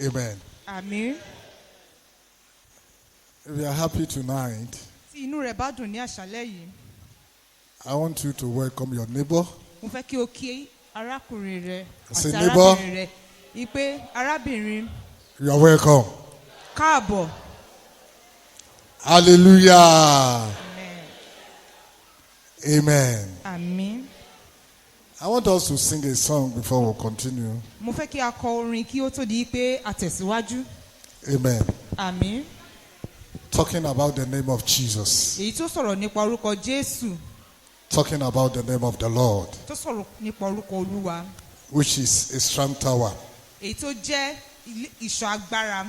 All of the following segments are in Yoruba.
Amen. Àmín. If you are happy tonight, Tí inú rẹ̀ bá dùn ní àṣálẹ́ yìí, I want you to welcome your neighbor. mo fẹ́ kí o kí arákùnrin rẹ Say, àti neighbor. arábìnrin rẹ ìpè arábìnrin You are welcome. káàbọ̀. Hallelujah. Amen. Amen. Àmín. I want us to sing a song before we continue. Mo fẹ́ kí a kọ orin kí ó tó di pé a tẹ̀síwájú. Amen. Àmín. Talking about the name of Jesus. Èyí tó sọ̀rọ̀ nípa orúkọ Jésù, Talking about the name of the Lord, tó sọ̀rọ̀ nípa orúkọ Olúwa, which is a strong tower. èyí tó jẹ́ ìṣọ́ agbára.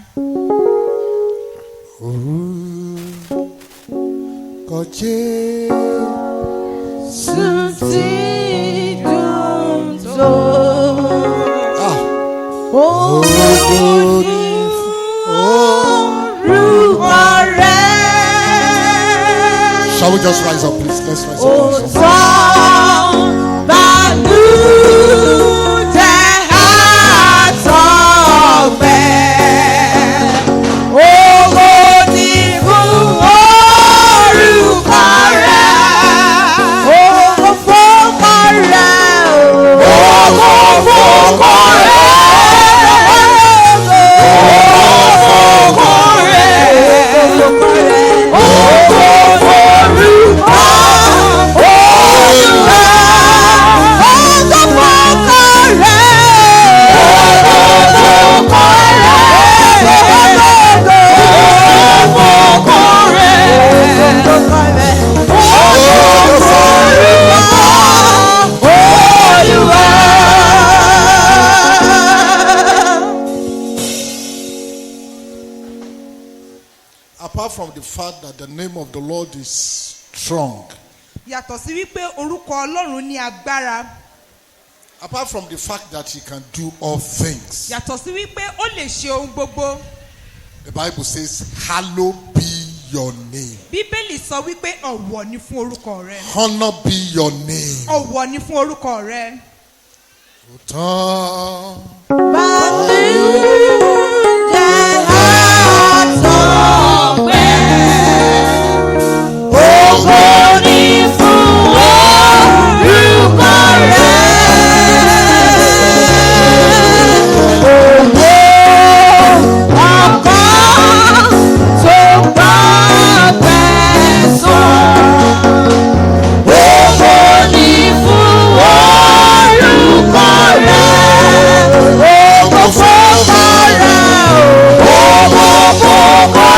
Orúkọ Jésù ti dùn tó. Ògo ni Orúkọ rẹ̀. Shall we just rise up, please? Let's rise Ó up. tán bànújẹ́ àtọ̀gbẹ́. Ògo ni fún orúkọ rẹ̀. Ògo fórúkọ rẹ̀. Ògo fórúkọ rẹ̀. Apart from the fact that the name of the Lord is strong, Yàtọ̀ sí wípé orúkọ Ọlọ́run ní agbára. apart from the fact that he can do all things, Yàtọ̀ sí wípé ó lè ṣe ohun gbogbo. the Bible says, hallowed be your name. Bíbélì sọ wípé ọ̀wọ̀ ni fún orúkọ rẹ. Honor be your name. Ọ̀wọ̀ ni fún orúkọ rẹ. Tán. Bànújẹ́ àtọ̀gbẹ́. Ògo ni fún orúkọ rẹ̀. Ògo ọkàn tó gbàgbẹ́ sàn. Ògo ni fún orúkọ rẹ̀. Ògo fórúkọ rẹ̀. Ògo fórúkọ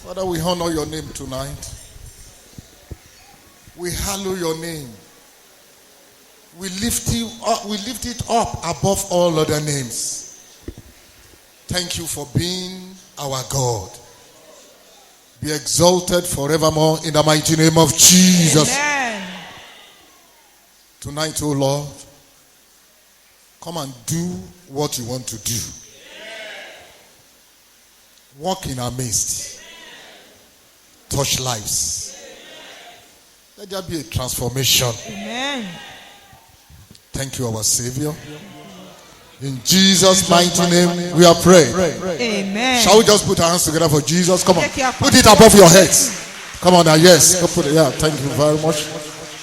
Father, we honor your name tonight. We hallow your name. We lift you up, we lift it up above all other names. Thank you for being our God. Be exalted forevermore in the mighty name of Jesus. Amen. Tonight, oh Lord, come and do what you want to do. Walk in our midst. Touch lives. Let there be a transformation. Amen. Thank you, our Savior. In Jesus' mighty name, we are praying. Amen. Shall we just put our hands together for Jesus? Come on. Put it above your heads. Come on now. Yes. Go put it. Yeah. Thank you very much.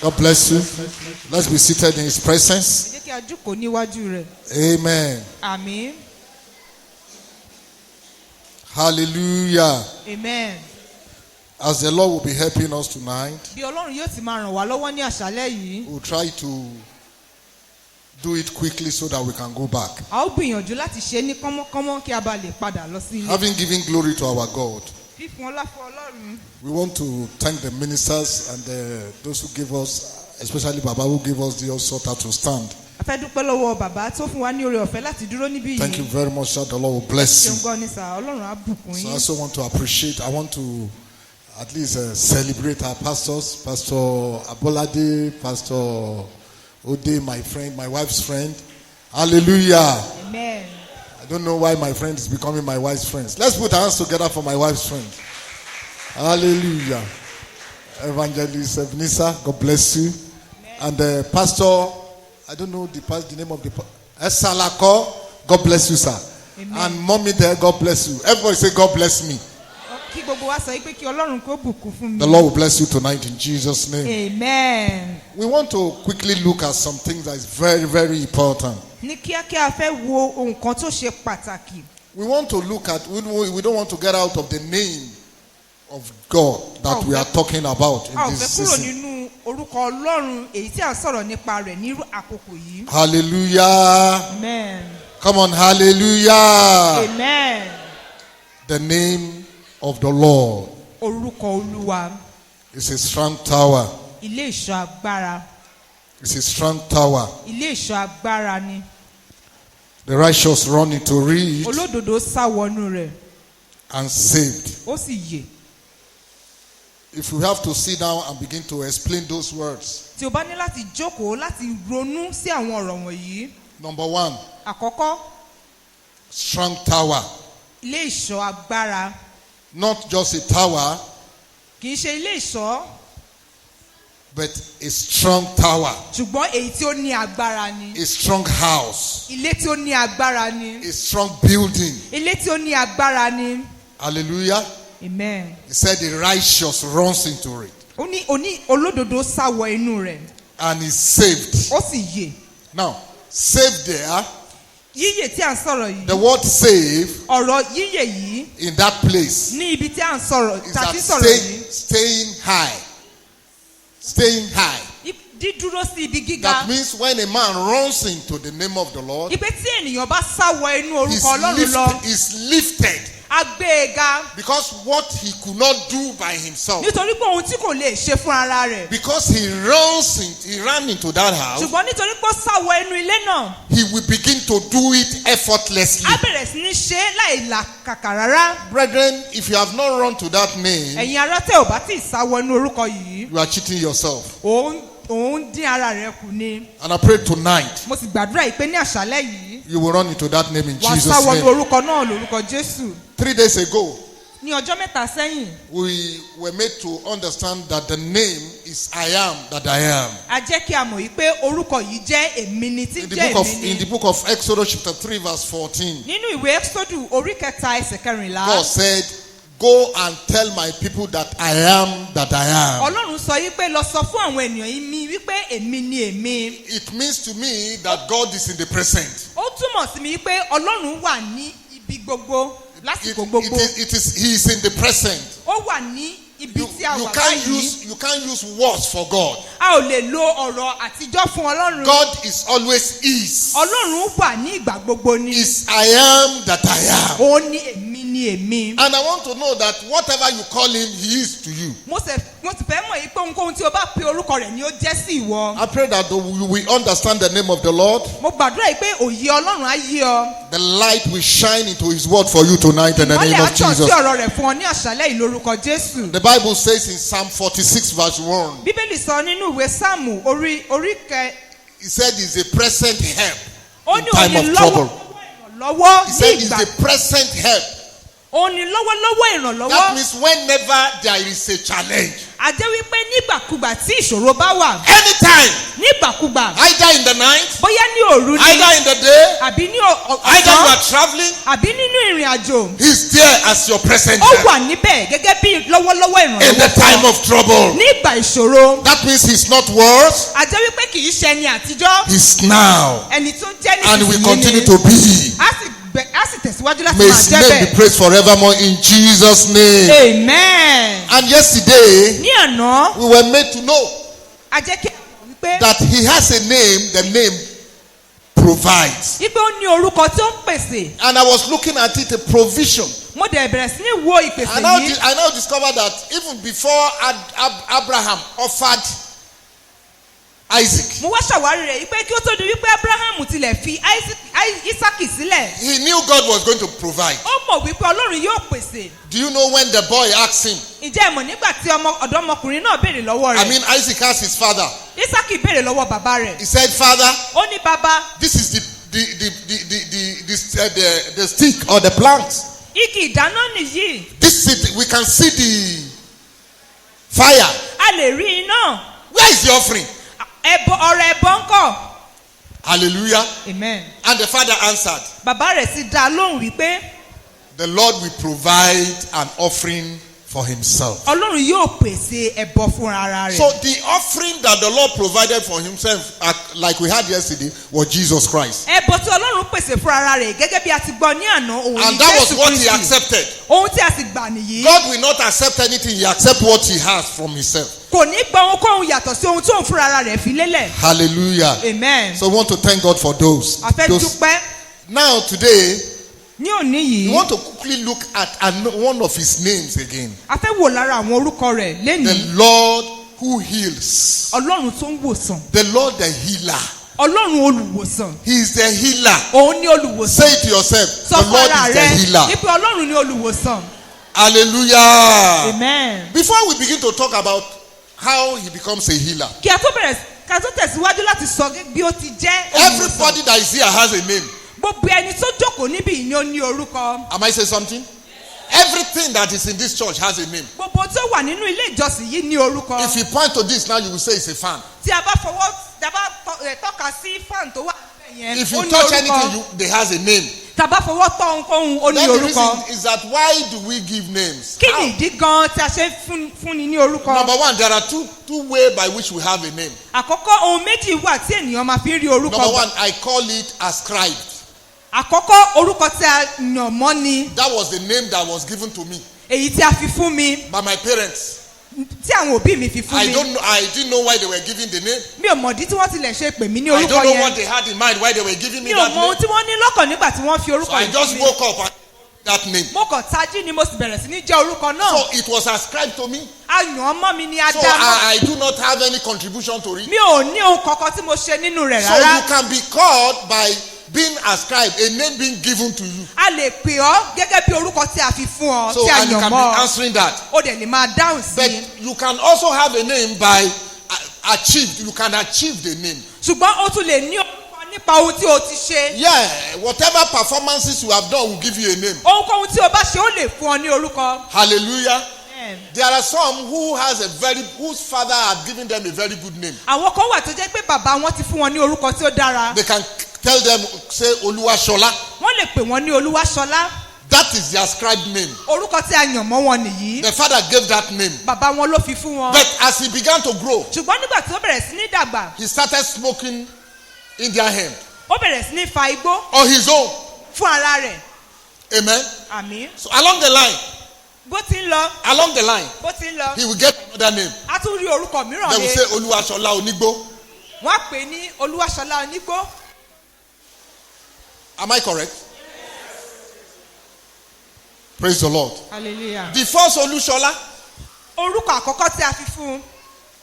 God bless you. Let's be seated in His presence. Jẹ́ kí a jókòó níwájú rẹ̀. Amen. Àmín. Hallelujah. Amen. As the Lord will be helping us tonight, Bí Ọlọ́run yóò ti máa ràn wá lọ́wọ́ ní àṣálẹ́ yìí, we'll try to do it quickly so that we can go back. a ó gbìyànjú láti ṣe é ní kánmọ́kánmọ́ kí a bá lè padà lọ sí ilé. Having given glory to our God, Fífún ọlá fún Ọlọ́run. we want to thank the ministers and those who gave us, especially Baba who gave us the altar to stand. A fẹ́ dúpẹ́ lọ́wọ́ bàbá tó fún wa ní oore ọ̀fẹ́ láti dúró níbí yìí. Thank you very much, sir. The Lord will bless Ṣeun you. gan ni sà, Ọlọ́run á bùkún So I yín. also want to appreciate, I want to at least celebrate our pastors, Pastor Abolade, Pastor Ode, my friend, my wife's friend. Hallelujah. Amen. I don't know why my friend is becoming my wife's friend. Let's put our hands together for my wife's friend. Hallelujah. Evangelist Ebenezer, God bless you. And Pastor, I don't know the name of the Esalako, God bless you, sir. Amen. And mommy there, God bless you. Everybody say, God bless me. Kí gbogbo wa sọ pé kí Ọlọ́run kó bùkún fún mi. The Lord will bless you tonight in Jesus' name. Amen. We want to quickly look at some things that is very, very important. Ní kíákíá a fẹ́ wo ohun kan tó ṣe pàtàkì. We want to look at, we don't want to get out of the name of God that we are talking about in A ò this fẹ́ kúrò season. nínú orúkọ Ọlọ́run èyí tí a ń sọ̀rọ̀ nípa rẹ̀ ní àkókò yìí. Hallelujah. Amen. Come on, hallelujah. Amen. The name of the Lord Orúkọ Olúwa. is a strong tower. Ilé ìṣọ́ agbára. It's a strong tower. Ilé ìṣọ́ agbára ni. The righteous run into it Olódodo sá wọnú rẹ̀. and saved. Ó sì yè. If we have to sit down and begin to explain those words, Tí o bá ní láti jókòó láti ronú sí àwọn ọ̀rọ̀ wọ̀nyí. number one, Àkọ́kọ́, strong tower. ilé ìṣọ́ agbára. Not just a tower, Kì í ṣe ilé ìṣọ́, but a strong tower. ṣùgbọ́n èyí tí ó ní agbára ni. A strong house. Ilé tí ó ní agbára ni. A strong building. Ilé tí ó ní agbára ni. Hallelujah. Amen. He said the righteous runs into it Ó ní olódodo sá wọ inú rẹ̀. and is saved. Ó sì yè. Now, saved there, Yíyè tí à ń sọ̀rọ̀ the yìí. word save Ọ̀rọ̀ yíyè yìí in that place ní ibi tí à ń sọ̀rọ̀ is tá a that ti sọ̀rọ̀ yìí. staying high. Staying high. Dídúró sí ibi gíga. That means when a man runs into the name of the Lord, Ipe tí ènìyàn bá sá wọ inú orúkọ Ọlọ́run lọ. is lifted. A gbé e ga. Because what he could not do by himself, Nítorí pé ohun tí kò lè ṣe fún ara rẹ̀. because he ran into that house, Ṣùgbọ́n nítorí pé ó sá wọ inú ilé náà. he will begin to do it effortlessly. Á bẹ̀rẹ̀ sí ní ṣe é láì làkàkà rárá. Brethren, if you have not run to that name, Ẹ̀yin ará tẹ́ ò bá tí ì sá wọ inú orúkọ yìí. you are cheating yourself. Òun dín ara rẹ̀ kù ni. And I pray tonight, Mo sì gbàdúrà yìí pé ní àṣálẹ́ yìí. you will run into that name in Wàá sá Jesus' wọnú name. orúkọ náà lórúkọ Jésù. 3 days ago, Ní ọjọ́ mẹ́ta sẹ́yìn, we were made to understand that the name is I am that I am. a jẹ́ kí a mọ̀ yìí pé orúkọ yìí jẹ́ èmi ni tí In the jẹ́ book èmi in the ni. book of Exodus chapter 3 verse 14, Nínú ìwé Ẹ́xódù orí kẹta ẹsẹ̀ kẹrìnlá. God said, go and tell my people that I am that I am. Ọlọ́run sọ yìí pé lọ sọ fún àwọn ènìyàn yìí mi wípé èmi ni èmi. It means to me that God is in the present. Ó túmọ̀ sí mi pé Ọlọ́run wà ní ibi gbogbo lásìkò gbogbo. He is in the present. Ó wà ní ibi You tí a wà báyìí. can't use words for God. A ò lè lo ọ̀rọ̀ àtijọ́ fún Ọlọ́run. God is always is. Ọlọ́run wà ní ìgbà gbogbo ni. Is I am that I am. Ó ní èmi ni èmi. And I want to know that whatever you call him, he is to you. Mo sì fẹ́ mọ̀ yìí pé ohunkóhun tí o bá pe orúkọ rẹ̀ ni ó jẹ́ sí ìwọ. I pray that we understand the name of the Lord. Mo gbàdúrà yìí pé òye Ọlọ́run á yé ọ. The light will shine into his word for you tonight in the name Ìmọ́lẹ̀ of á tàn sí Jesus. ọ̀rọ̀ rẹ̀ fún ọ ní àṣálẹ́ yìí lórúkọ Jésù. The Bible says in Psalm 46 verse 1, Bíbélì sọ nínú ìwé Sáàmù orí kẹ. he said he's a present help Ó in ní time òní of trouble. lọ́wọ́ He ní said he's ìgbà. a present help. Òní lọ́wọ́lọ́wọ́ That ìrànlọ́wọ́. means whenever there is a challenge, a jẹ́ wípé nígbàkúgbà tí ìṣòro bá wà. Anytime. nígbàkúgbà. Either in the night. bóyá ní òru ni. Either in the day. àbí ní Either you are traveling. àbí nínú ìrìn àjò. He's there as your present ó help. wà níbẹ̀ gẹ́gẹ́ bí lọ́wọ́lọ́wọ́ In the ìrànlọ́wọ́ time of trouble. nígbà ìṣòro. That means he's not worse. a jẹ́ wípé kì í ṣe ẹni àtijọ́. He's now. ẹni tó jẹ́ And will nísinsìnyí continue ni. to be. a sì tẹ̀síwájú láti May máa his jẹ́ name be bẹ́ẹ̀. praised forevermore in Jesus' name. amen. And yesterday, ní àná we were made to know a jẹ́ kí a mọ̀ wípé that he has a name, the name provides. wípé ó ní orúkọ tó ń pèsè. And I was looking at it, a provision. mo dẹ̀ bẹ̀rẹ̀ sí ní wo ìpèsè yìí. I now discovered that even before Abraham offered Isaac, mo wá ṣàwárí rẹ̀ wípé kí ó tó di wípé abrahamu tilẹ̀ fi isaki sílẹ̀. he knew God was going to provide. ó mọ̀ wípé ọlọ́run yóò pèsè. Do you know when the boy asked him? ǹjẹ́ ẹ mọ̀ nígbà tí ọ̀dọ́mọkùnrin náà béèrè lọ́wọ́ I rẹ̀. mean, Isaac asked his father. isaki béèrè lọ́wọ́ bàbá rẹ̀. He said, Father, ó ní bàbá this is the stick or the plant. igi ìdáná nìyí. This is, we can see the fire. a lè rí iná. Where is the offering? ọrẹ ẹbọ ńkọ́. Hallelujah. amen. And the father answered, bàbá rẹ̀ sì dá a lóhùn wípé the Lord will provide an offering for himself. ọlọ́run yóò pèsè ẹbọ fún ara rẹ̀. So the offering that the Lord provided for himself, like we had yesterday, was Jesus Christ. ẹbọ tí ọlọ́run pèsè fún ara rẹ̀ gẹ́gẹ́ bí a ti gbọ́ ní àná òun ní And that was Jésù what he Kristi. accepted. ohun tí a sì gbà nìyí. God will not accept anything, he accepts what he has from himself. kò ní gba ohunkóhun yàtọ̀ sí ohun tí òun fúnra ara rẹ̀ fi lélẹ̀. Hallelujah. amen. So we want to thank God for those. a fẹ́ dúpẹ́ Now today, ní òní we yìí. want to quickly look at one of his names again. a fẹ́ wò lára àwọn orúkọ rẹ̀ The lẹ́nìí. Lord who heals. ọlọ́run tó ń wòsàn. The Lord the healer. ọlọ́run olùwòsàn. He is the healer. òun ní olùwòsàn. Say it to yourself. sọ The fún Lord ara is the rẹ̀ healer. wípé ọlọ́run ní olùwòsàn. Hallelujah. amen. Before we begin to talk about how he becomes a healer, kí a tó tẹ̀síwájú láti sọ bí ó ti jẹ́ olùwòsàn. everybody that is here has a name. gbogbo ẹni tó jókòó níbí yìí ni ó ní orúkọ. Am I saying something? Everything that is in this church has a name. gbogbo tó wà nínú ilé ìjọsìn yìí ní orúkọ. If you point to this now, you will say it's a fan. tí a bá tọ́ka sí fan tó wà níbẹ̀ yẹn If ó you ní touch orúkọ. anything, they has a name. tá a bá fọwọ́ tọ́ ohunkóhun ó ní Then the orúkọ. reason is that why do we give names? kí How? ni ìdí gan tí a ṣe fúnni ní orúkọ. Number one, there are two ways by which we have a name. àkọ́kọ́ ohun méjì wà tí ènìyàn máa fi ń rí orúkọ. Number one, I call it ascribed. àkọ́kọ́ orúkọ tí a yàn mọ́ ni That was the name that was given to me èyí tí a fi fún mi by my parents. tí àwọn òbí mi fi fún I mi. didn't know why they were giving the name. mi ò mọ̀dí tí wọ́n tilẹ̀ ṣe pè mí ní I orúkọ don't know yẹn. what they had in mind why they were giving me mi ò that mọ ohun name. tí wọ́n ní lọ́kàn nígbà tí wọ́n fi So orúkọ I yìí just fún mi. woke up and that name. mo kàn tají ni mo sì bẹ̀rẹ̀ sí ní jẹ́ orúkọ náà. So it was ascribed to me. a yàn án mọ́ mi ni a So dá mọ́. I do not have any contribution to it. mi ò ní ohun kankan tí mo ṣe nínú rẹ̀ So you rárá. can be called by being ascribed, a name being given to you. a lè pè ọ́ gẹ́gẹ́ bí orúkọ tí a fi fún ọ So tí a and you yàn can be mọ́ ọ. answering that. ó dẹ̀ lè máa dáhùn sí But i. you can also have a name by achieved. You can achieve the name. ṣùgbọ́n ó tún lè ní orúkọ nípa ohun tí o ti ṣe. Yeah, whatever performances you have done will give you a name. ohunkóhun tí o bá ṣe ó lè fún ọ ní orúkọ. Hallelujah. There are some whose father had given them a very good name. àwọn kan wà tó jẹ́ pé bàbá wọn ti fún wọn ní orúkọ tí ó dára. They can tell them, say Oluwashola. wọ́n lè pè wọ́n ní olúwaṣọlá. That is the ascribed name. orúkọ tí a yàn mọ́ wọn nìyí. The father gave that name. bàbá wọn ló fi fún wọn. But as he began to grow, ṣùgbọ́n nígbà tí ó bẹ̀rẹ̀ sí ní dàgbà he started smoking Indian hemp ó bẹ̀rẹ̀ sí ní fa igbó on his own. fún ara rẹ̀. Amen. àmín. So along the line, bó ti ń lọ bó ti ń lọ he will get another name. a tún rí orúkọ mìíràn They will lé. say Oluwashola Onigbo. wọ́n á pè é ní olúwaṣọlá onígbó. Am I correct? Praise the Lord. hallelujah. The first Olushola orúkọ àkọ́kọ́ tí a fi fún un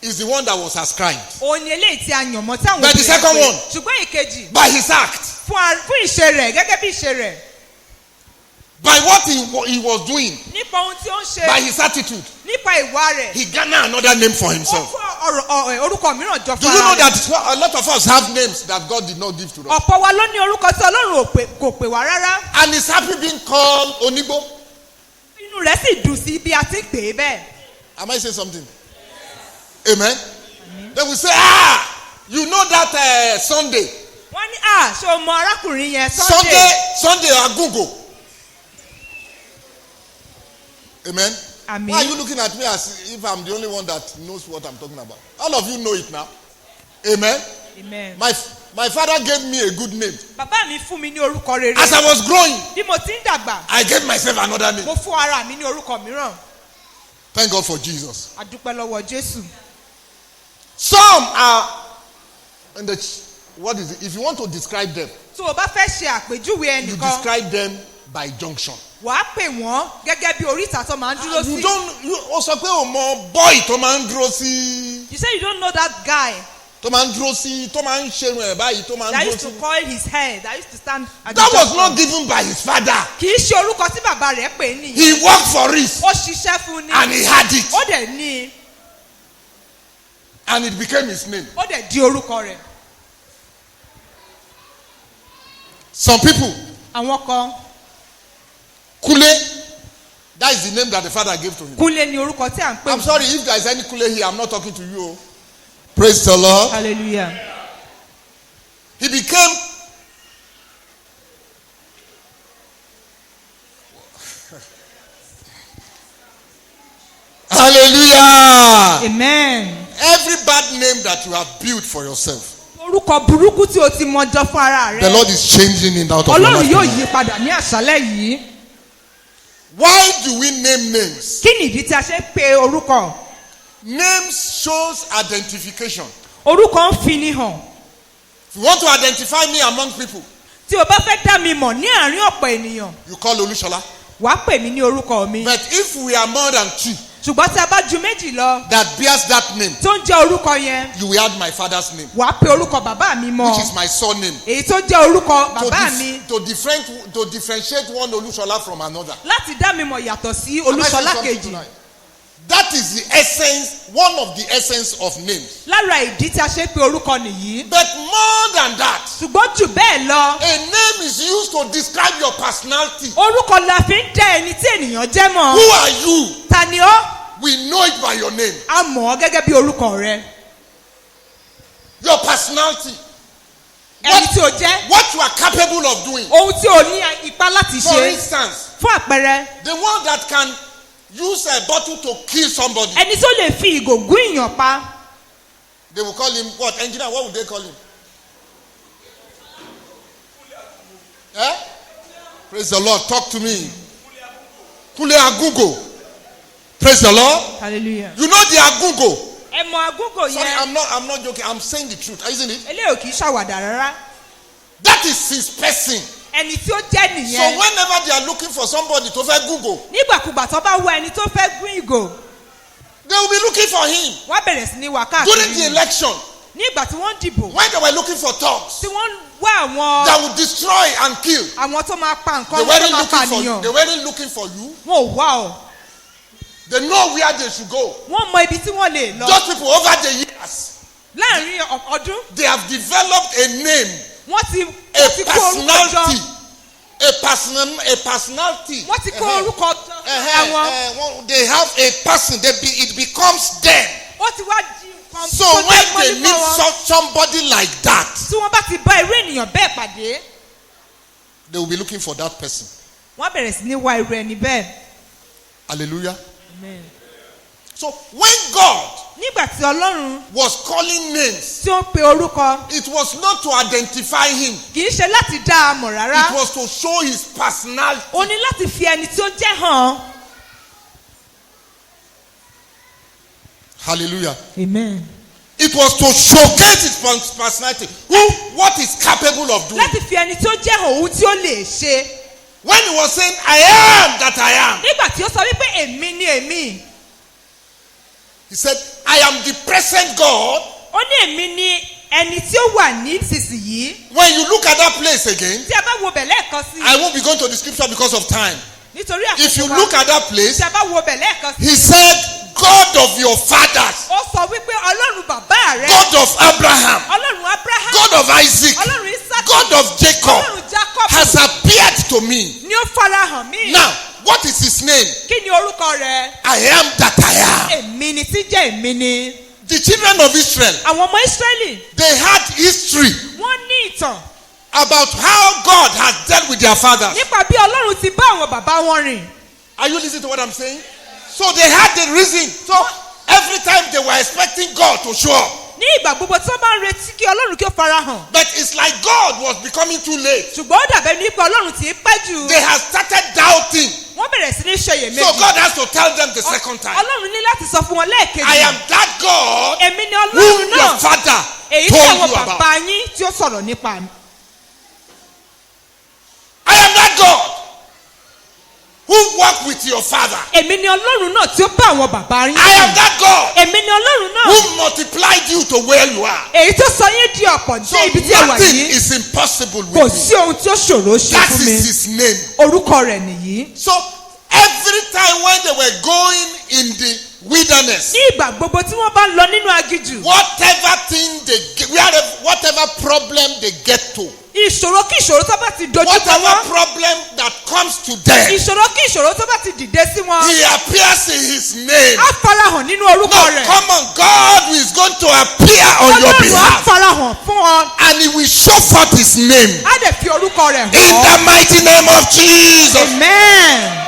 is the one that was ascribed òun ni eléyìí tí a yàn mọ́ tí àwọn But the òbí rẹ̀ second pè. one? ṣùgbọ́n ìkejì by his act, fún ìṣe rẹ̀ gẹ́gẹ́ bí ìṣe rẹ̀ by what he was doing, nípa ohun tí ó ń ṣe by his attitude. nípa ìwà rẹ̀ He garnered another name for ó himself. fún orúkọ mìíràn jọ Do fún you know ara rẹ̀. that a lot of us have names that God did not give to us? ọ̀pọ̀ wa ló ní orúkọ tí ọlọ́run kò pè wá rárá And he's happy being called Onigbo. inú rẹ̀ sì dùn sí bí a ti ń pè é bẹ́ẹ̀. Am I saying something? Amen. They will say, you know that Sunday. wọ́n ní ṣé o mọ arákùnrin yẹn Sunday Agungo. Amen. Àmín. Why are you looking at me as if I'm the only one that knows what I'm talking about? All of you know it now. Amen. Amen. My father gave me a good name. Bàbá mi fún mi ní orúkọ rere. As I was growing, bí mo ti ń dàgbà. I gave myself another name. mo fún ara mi ní orúkọ mìíràn. Thank God for Jesus. A dúpẹ́ lọ́wọ́ Jésù. Some are in the what is it? If you want to describe them, tó o bá fẹ́ ṣe àpèjúwe you ẹnìkan. describe them by junction. wàá pè wọ́n gẹ́gẹ́ bí oríta tó máa ń dúró sí. You sọ pé o mọ boy tó máa ń dúró sí. You say you don't know that guy. Tó máa ń dúró sí, tó máa ń ṣerun ẹ̀ báyìí, tó máa ń that dúró used to sí. coil his hair, that used to stand at the That was junction. not given by his father. kì í ṣe orúkọ tí bàbá rẹ̀ pè é nìyí. He worked for it ó ṣiṣẹ́ fún ni. and he had it ó dẹ̀ ní. and it became his name. ó dẹ̀ di orúkọ rẹ̀. Some people, àwọn kan. Kule, that is the name that the father gave to him. Kúnlé ni orúkọ tí à ń pè. I'm sorry if there is any Kule here, I'm not talking to you. Praise the Lord. Hallelujah. He became Hallelujah. Amen. Every bad name that you have built for yourself, orúkọ burúkú tí o ti mọjọ fún ara the rẹ. Lord is changing it out of your Ọlọ́run yóò life. yí padà ní àṣálẹ́ yìí. Why do we name names? kí nìdí tí a ṣe ń pe orúkọ? Names shows identification. orúkọ ń fini hàn. If you want to identify me among people, tí o bá fẹ́ dá mi mọ̀ ní àárín ọ̀pọ̀ ènìyàn you call Olushola. wàá pè mí ní orúkọ mi. But if we are more than two ṣùgbọ́n tí a bá ju méjì lọ that bears that name, tó ń jẹ́ orúkọ yẹn you will add my father's name, wàá pe orúkọ bàbá mi mọ́. which is my surname. èyí tó jẹ́ orúkọ bàbá mi To differentiate one Olushola from another. láti dá mi mọ̀ yàtọ̀ sí Am I saying Olúṣọlá something kejì. tonight? That is the essence, one of the essence of names. lára ìdí tí a ṣe pe orúkọ nìyí. But more than that, ṣùgbọ́n jù bẹ́ẹ̀ lọ a name is used to describe your personality. orúkọ la fi ń dá ẹni tí ènìyàn jẹ́ mọ̀. Who are you? ta ni ọ́? We know it by your name. a mọ̀ ọ́ gẹ́gẹ́ bí orúkọ rẹ. Your personality. ẹni tí o jẹ́. What you are capable of doing. ohun tí o ní ipá láti For ṣe. instance, fún àpẹẹrẹ the one that can use a bottle to kill somebody, ẹni tó lè fi ìgò gún ìyàn pa. they will call him what? Engineer, what would they call him? Eh? Praise the Lord. Talk to me. Kule Agungo. Praise the Lord. hallelujah. You know the Agungo. ẹ mọ agúngò Sorry, yẹn. I'm not joking. I'm saying the truth, isn't it? eléyìí ò kì í ṣàwàdà rárá. That is his person. ẹni tí ó jẹ́ So nìyẹn. whenever they are looking for somebody to fẹ́ Google, nígbàkúgbà tó bá wá ẹni tó fẹ́ gún ìgò they will be looking for him. wọ́n bẹ̀rẹ̀ sí ní wá During the káàkiri. election, nígbà tí wọ́n ń dìbò when they were looking for thugs tí wọ́n ń wá àwọn that would destroy and kill, àwọn tó máa pa they nǹkan tó máa pa weren't nìyàn. looking for you. wọn ò wá ọ. They know where they should go. wọ́n mọ ibi tí wọ́n lè lọ. Those people over the years, láàrin ọdún they have developed a name, wọ́n ti a kó orúkọ personality, jọ. a personality. wọ́n ti kó orúkọ jọ fúnra wọn. They have a person. It becomes them. ó ti wá di nǹkan So tó when jẹ́ they mọ́ meet wọn. somebody like that, tí wọ́n bá ti bá irú ènìyàn bẹ́ẹ̀ pàdé they will be looking for that person. wọ́n bẹ̀rẹ̀ sí ní wá irú ẹni bẹ́ẹ̀. Hallelujah. Amen. So when God nígbà tí ọlọ́run was calling names, tí ó pe orúkọ it was not to identify him. kì í ṣe láti dá a mọ̀ It rárá. was to show his personality. o ní láti fi ẹni tí ó jẹ́ hàn. Hallelujah. Amen. It was to showcase his personality. What is capable of doing. láti fi ẹni tí ó jẹ́ hàn ohun tí ó lè ṣe. When he was saying, I am that I am, nígbà tí ó sọ wípé èmi ni èmi. he said, I am the present God. ó ní èmi ni ẹni tí ó wà nísinsìnyí. When you look at that place again, tí a bá wo bẹ̀ lẹ́ẹ̀kan sí. I won't be going to the scripture because of time. nítorí If you àkókò look wa at that place, tí a bá wo bẹ̀ lẹ́ẹ̀kan sí. he said, God of your fathers, ó sọ wípé ọlọ́run bàbá rẹ. God of Abraham, ọlọ́run abraham. God of Isaac, ọlọ́run isaac. God of Jacob ọlọ́run jacob. has appeared to me. ni ó farahàn mí. Now, what is his name? kí ni orúkọ rẹ? I am that I am. èmi ni tí jẹ́ èmi ni. The children of Israel, àwọn ọmọ Ísírẹ́lì they had history wọ́n ní ìtàn about how God has dealt with their fathers. nípa bí Ọlọ́run ti bá àwọn bàbá wọn rìn. Are you listening to what I'm saying? So they had the reason. So every time they were expecting God to show up. ní ìgbà gbogbo tí wọ́n bá ń retí kí Ọlọ́run kí ó farahàn. But it's like God was becoming too late. ṣùgbọ́n ó dàbẹ́ ní pé Ọlọ́run ti pẹ́ jù. They had started doubting. wọ́n bẹ̀rẹ̀ sí ní ṣeyèméjì. So God has to tell them the second time. Ọlọ́run ní láti sọ fún wọn lẹ́ẹ̀kejì. I am that God èmi ni whom Ọlọ́run your náà father èyí tí told àwọn you about. bàbá yín tí ó sọ̀rọ̀ nípa mi. I am that God who walked with your father. èmi ni Ọlọ́run náà tí ó bá àwọn bàbá yín I am that God èmi ni Ọlọ́run náà who multiplied you to where you are. èyí tó sọ yín di ọ̀pọ̀ So dé ibi tí ẹ wà nothing yìí. is impossible kò with me. sí ohun tí ó ṣòro ṣe That fún mi. is his name. orúkọ rẹ̀ nìyí. So every time when they were going in the wilderness, ní ìgbà gbogbo tí wọ́n bá ń lọ nínú aginjù. whatever thing they get, whatever problem they get to, ìṣòro kí ìṣòro tó bá ti dojú kọ whatever wọ́n. problem that comes to them, ìṣòro kí ìṣòro tó bá ti dìde sí wọn. he appears in his name. á farahàn nínú orúkọ No, rẹ̀. come on, God is going to appear on your Ọlọ́run á behalf, farahàn fún ọ. and he will show forth his name á dẹ̀ fi orúkọ rẹ̀ in hàn. the mighty name of Jesus. Amen.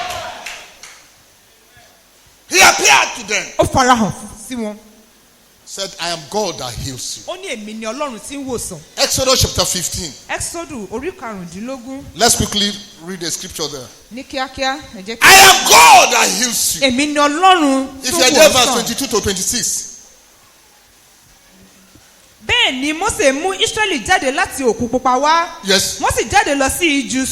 He appeared to them. ó farahàn sí wọn. Said, I am God that heals you. ó ní èmi ni Ọlọ́run tí ń wòsàn. Exodus chapter 15. Exodus orí karùndínlógún. Let's quickly read the scripture there. ní kíákíá ẹ jẹ́ kí. I am God that heals you. èmi ni Ọlọ́run If tó you are there, verse wòsàn. 22 to 26. bẹ́ẹ̀ ni Mósè mú Ísírẹ́lì jáde láti òkun pupa wá. Yes. wọ́n sì jáde lọ sí ijù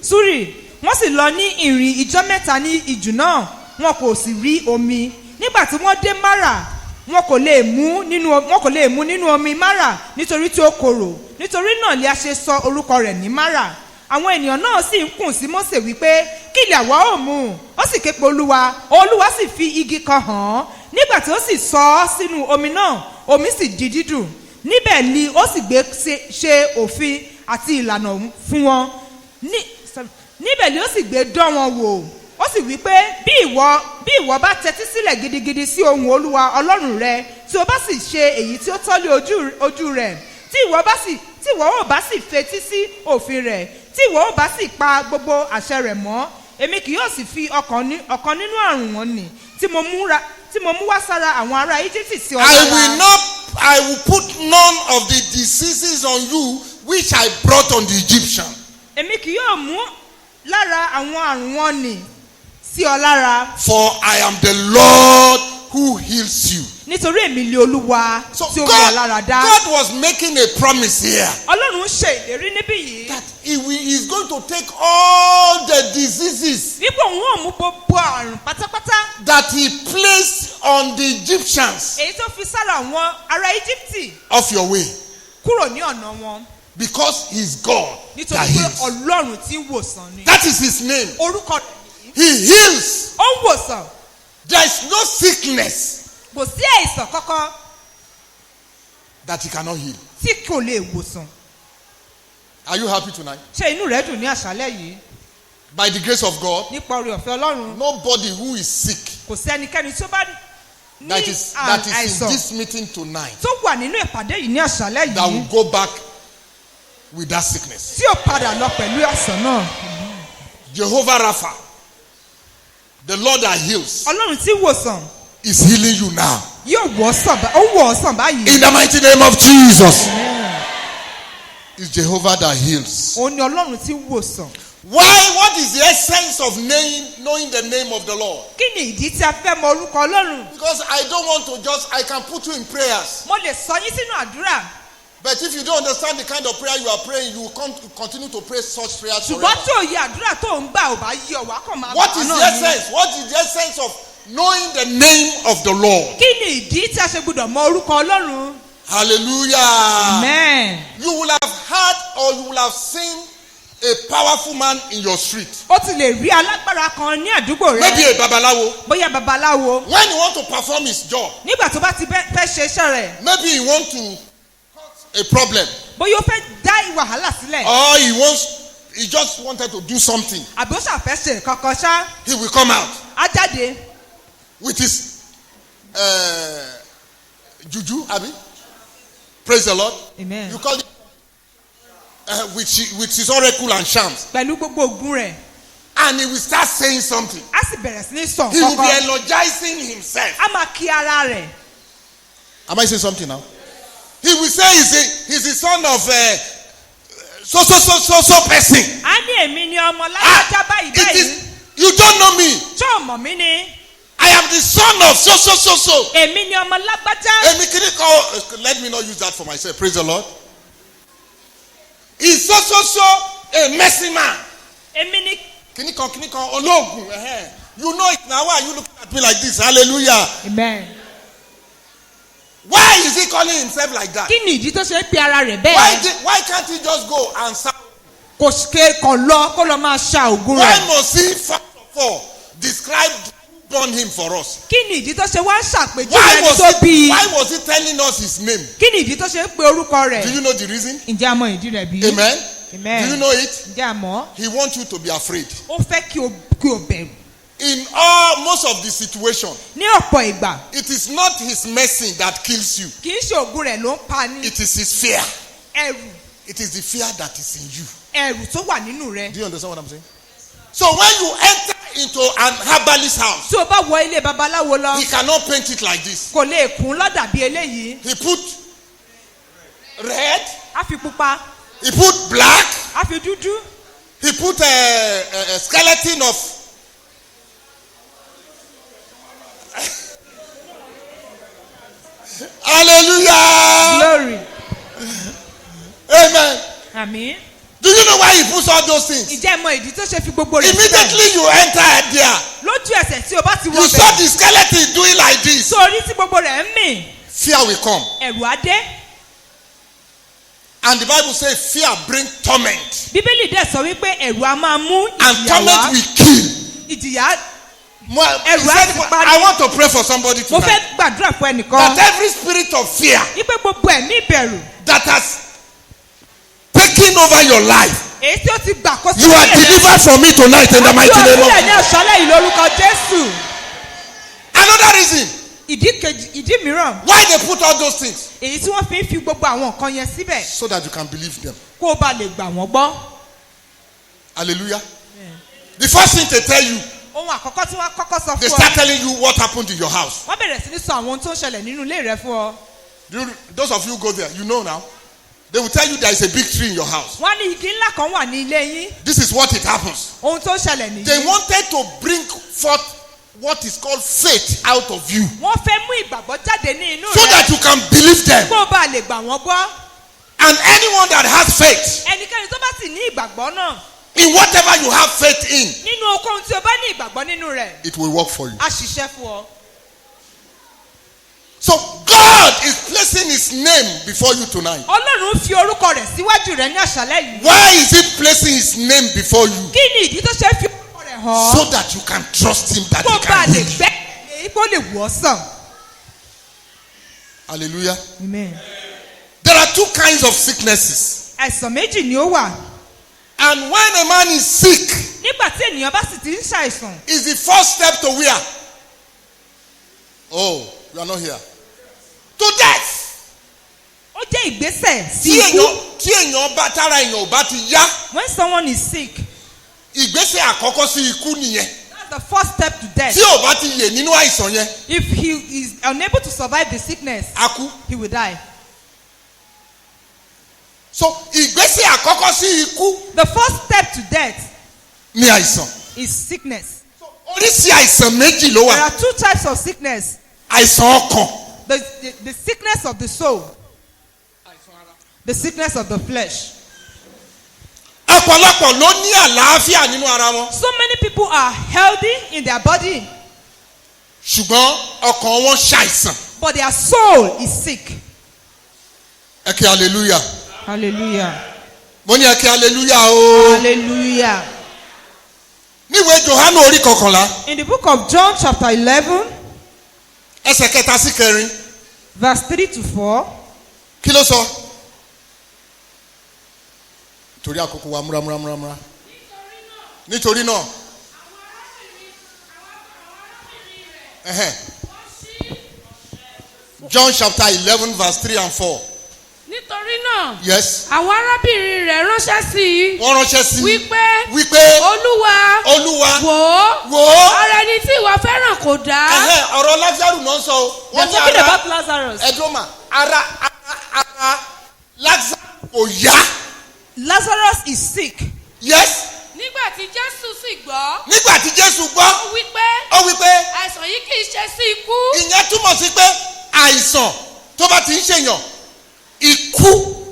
Súrì. wọ́n sì lọ ní ìrìn ijọ́ mẹ́ta ní ijù náà wọn kò sì rí omi. nígbà tí wọ́n dé Márà wọn kò lè mú nínú omi Márà nítorí tí ó korò. nítorí náà ni a ṣe sọ orúkọ rẹ̀ ní Márà. àwọn ènìyàn náà sì ń kùn sí Mósè wípé kí ilẹ̀ àwa ó mú. ó sì ké pe Olúwa sì fi igi kan hàn án. nígbà tí ó sì sọ ọ́ sínú omi náà omi sì di dídùn. níbẹ̀ ni ó sì gbé ṣe òfin àti ìlànà fún wọn. níbẹ̀ ni ó sì gbé dán wọn wò. ó sì wí pé bí ìwọ bá tẹ́tí sílẹ̀ gidigidi sí ohùn Olúwa Ọlọ́run rẹ tí o bá sì ṣe èyí tí ó tọ́lé ojú rẹ̀ tí ìwọ ò bá sì fetí sí òfin rẹ̀ tí ìwọ ò bá sì pa gbogbo àṣẹ rẹ̀ mọ́ èmi kì yóò sì fi ọ̀kan nínú àrùn wọn nì tí mo mú wá sára àwọn ará Íjíbítì sí ọ lára. I will put none of the diseases on you which I brought on the Egyptian. èmi kì yóò mú lára àwọn àrùn wọn nì sí ọ lára. For I am the Lord who heals you. nítorí èmi ni Olúwa So tí ó mú ọ lára dá. God was making a promise here Ọlọ́run ń ṣe ìlérí níbí yìí. that he is going to take all the diseases wípé òun ò mú gbogbo àrùn pátápátá. that he placed on the Egyptians èyí tó fi sára àwọn ará Íjíbítì off your way, kúrò ní ọ̀nà wọn. because he's God nítorí that pé heals. Ọlọ́run tí ń wòsàn ni. That is his name. orúkọ rẹ̀ He heals. ó ń wòsàn. There is no sickness kò sí àìsàn kankan that he cannot heal. tí kò lè wòsàn. Are you happy tonight? ṣé inú rẹ dùn ní àṣálẹ́ yìí? By the grace of God, nípa oore ọ̀fẹ́ Ọlọ́run nobody who is sick kò sí ẹnikẹ́ni tó bá ní that is in àìsàn this meeting tonight tó wà nínú ìpàdé yìí ní àṣálẹ́ that yìí will go back with that sickness. tí ò padà lọ pẹ̀lú àìsàn náà. Jehovah Rapha, the Lord that heals, Ọlọ́run tí wòsàn is healing you now. yóò wò ọ́ sàn báyìí. In the mighty name of Jesus. It's Jehovah that heals. òun ni Ọlọ́run tí wòsàn. Why? What is the essence of knowing the name of the Lord? kí ni ìdí tí a fẹ́ mọ orúkọ Ọlọ́run? Because I don't want to I can put you in prayers. mo lè sọ yín sínú àdúrà. But if you don't understand the kind of prayer you are praying, you will continue to pray such prayers ṣùgbọ́n forever. tí òye àdúrà tó ń gbà ò bá yí ọ̀wá kan máa What bá is the náà ni. essence? What is the essence of knowing the name of the Lord? kí ni ìdí tí a ṣe gbọdọ̀ mọ orúkọ Ọlọ́run? Hallelujah. Amen. You will have heard or you will have seen a powerful man in your street. ó ti lè rí alágbára kan ní àdúgbò rẹ. Maybe a babalawo. bóyá babaláwo. When he want to perform his job, nígbà tó bá ti fẹ́ ṣe iṣẹ́ rẹ̀. maybe he want to cause a problem. bóyá ó fẹ́ dá wàhálà sílẹ̀. Or he just wanted to do something. àbí ó ṣàfẹ́ ṣe kankan ṣá. He will come out á jáde with his juju, Abi. Praise the Lord. Amen. You call it with his oracle and charms. Pẹ̀lú gbogbo ogun rẹ̀. And he will start saying something. A sì bẹ̀rẹ̀ sí ní sọ He will be nǹkan kan. energizing himself. A máa kí ara rẹ̀. Am I saying something now? He will say he's the son of so person. A ní èmi ni ọmọ lágbájá báyìí It báyìí. is, you don't know me. Ṣé o mọ̀ mí ni? I am the son of so. Èmi ni ọmọ lágbájá. Let me not use that for myself. Praise the Lord. He's so a messy man. Èmi ni. Kinikan ológun. You know it now. Why are you looking at me like this? Hallelujah. Amen. Why is he calling himself like that? Kí ni ìdí tó ṣe ń pe ara rẹ̀ bẹ́ẹ̀? Why can't he just go and serve? Kò ṣe kàn lọ kó lọ máa ṣa ògùn Why rẹ̀. must he first of all describe who born him for us? Kí ni ìdí tó ṣe wá ń ṣàpèjúwe ẹni tó bí i? Why was he telling us his name? Kí ni ìdí tó ṣe ń pe orúkọ rẹ̀? Do you know the reason? Ǹjẹ́ a mọ ìdí rẹ̀ bí? Amen. Amen. Do you know it? Ǹjẹ́ a mọ̀? He wants you to be afraid. Ó fẹ́ kí o bẹ̀rù. In most of the situation, Ní ọ̀pọ̀ ìgbà, it is not his medicine that kills you. kì í ṣe ògùn rẹ̀ ló ń pa ní. It is his fear. Ẹ̀rù It is the fear that is in you. ẹ̀rù tó wà nínú rẹ̀. Do you understand what I'm saying? So when you enter into an herbalist house, Tí o bá wọ ilé babaláwo lọ, he cannot paint it like this. kò lè kùn lọ́dà bí eléyìí. He put red, Á fi pupa, he put black, á fi dúdú, he put a skeleton of hallelujah. glory. Amen. Àmín. Do you know why he puts all those things? Ǹjẹ́ mọ ìdí tó ṣe fi gbogbo rẹ̀ síbẹ̀? Immediately you enter there, Lójú ẹsẹ̀ tí o bá ti wọ you saw the skeleton doing like this. Sórí tí gbogbo rẹ̀ ń mì, Fear will come. ẹ̀rù á dé. And the Bible says fear brings torment. Bíbélì dẹ̀ sọ wípé ẹ̀rù á máa mú And ìjìyà torment wá. will kill. Ìjìyà. He Ẹ̀rù á said, ti parí. I want to pray for somebody Mo tonight. fẹ́ gbàdúrà fún ẹnìkan. That every spirit of fear Wípé gbogbo ẹ̀mí ìbẹ̀rù. that has taken over your life, Èyí tí ó ti gbà kó sí you are delivered from it tonight in the mighty name of. Àti ní ọ̀ṣọ́lẹ̀ yìí lórúkọ Jésù. Another reason Ìdí mìíràn. why they put all those things, Èyí tí wọ́n fi ń fi gbogbo àwọn nǹkan yẹn síbẹ̀. so that you can believe them. Kó o bá lè gbà wọ́n gbọ́. Hallelujah. The first thing they tell you, Ohun àkọ́kọ́ tí wọ́n kọ́kọ́ sọ they fún start ọ. telling you what happened in your house. Wọ́n bẹ̀rẹ̀ sí ní sọ àwọn ohun tó ń ṣẹlẹ̀ nínú ilé rẹ fún ọ. Those of you who go there, you know now. They will tell you there is a big tree in your house. Wọ́n ní igi ńlá kan wà ní ilé yín. This is what it happens. Ohun tó ń ṣẹlẹ̀ They nìyí. wanted to bring forth what is called faith out of you, Wọ́n fẹ́ mú ìgbàgbọ́ jáde ní inú so rẹ. that you can believe them. Kó o bá lè gbà wọ́n gbọ́. And anyone that has faith Ẹnikẹ́ni tó bá sì ní ìgbàgbọ́ náà. in whatever you have faith in, Nínú ohunkóhun tí o bá ní ìgbàgbọ́ nínú rẹ̀. it will work for you. Á ṣiṣẹ́ fún ọ. So God is placing his name before you tonight. Ọlọ́run fi orúkọ rẹ̀ síwájú rẹ ní àṣálẹ́ yìí. Why is he placing his name before you? Kí ni ìdí tó ṣe fi orúkọ rẹ̀ hàn? So that you can trust him that Kó he o bá can lè heal you. gbẹ́ kó lè wọ́ sàn. Hallelujah. Amen. There are two kinds of sicknesses. Àìsàn méjì ni ó wà. And when a man is sick, Nígbà tí ènìyàn bá sì ti ń ṣàìsàn. is the first step to where? Oh, you are not here. To death. Ó jẹ́ ìgbésẹ̀ sí Tí ikú. èèyàn bá tára èèyàn ò bá ti yá, When someone is sick, ìgbésẹ̀ àkọ́kọ́ sí ikú nìyẹn. that's the first step to death. Tí ò bá ti yè nínú àìsàn yẹn, If he is unable to survive the sickness, á kú. he will die. So ìgbésẹ̀ àkọ́kọ́ sí ikú The first step to death ni àìsàn. is sickness. Oríṣi àìsàn méjì ló There wà. are two types of sickness. Àìsàn ọkàn. The sickness of the soul. The sickness of the flesh. Ọ̀pọ̀lọpọ̀ ló ní àlàáfíà nínú ara wọn. So many people are healthy in their body, Ṣùgbọ́n ọkàn wọn ṣàìsàn. but their soul is sick. Ẹ kí hallelujah. Hallelujah. Mo ní ẹ kí hallelujah o. Hallelujah. Níwèé Jòhánù orí kọkànlá, In the book of John chapter 11, ẹsẹ̀ kẹta sí kẹrin, verse 3 to 4. kí ló sọ? Torí àkókò wa múramúramúramúra. Nítorí náà. Ẹhẹ́n. John chapter 11 verse 3 and 4. nítorí náà Yes. àwọn arábìnrin rẹ̀ ránṣẹ́ sí i Wọ́n ránṣẹ́ sí wípé olúwa Olúwa wò ó wò ó. ara ẹni tí ìwọ fẹ́ràn kò dá. Ọ̀rọ̀ Lásárù náà sọ o. They are Wọ́n ní talking ara about Lazarus. ẹ̀dọ́mà ara Lásárù kò yá. Lazarus is sick. Yes. nígbà tí jésù sì gbọ́ Nígbà tí Jésù gbọ́, ó wípé ó wí pé àìsàn yìí kì í ṣe sí ikú. ìyẹn túmọ̀ sí pé àìsàn tó bá ti ń ṣèyàn ikú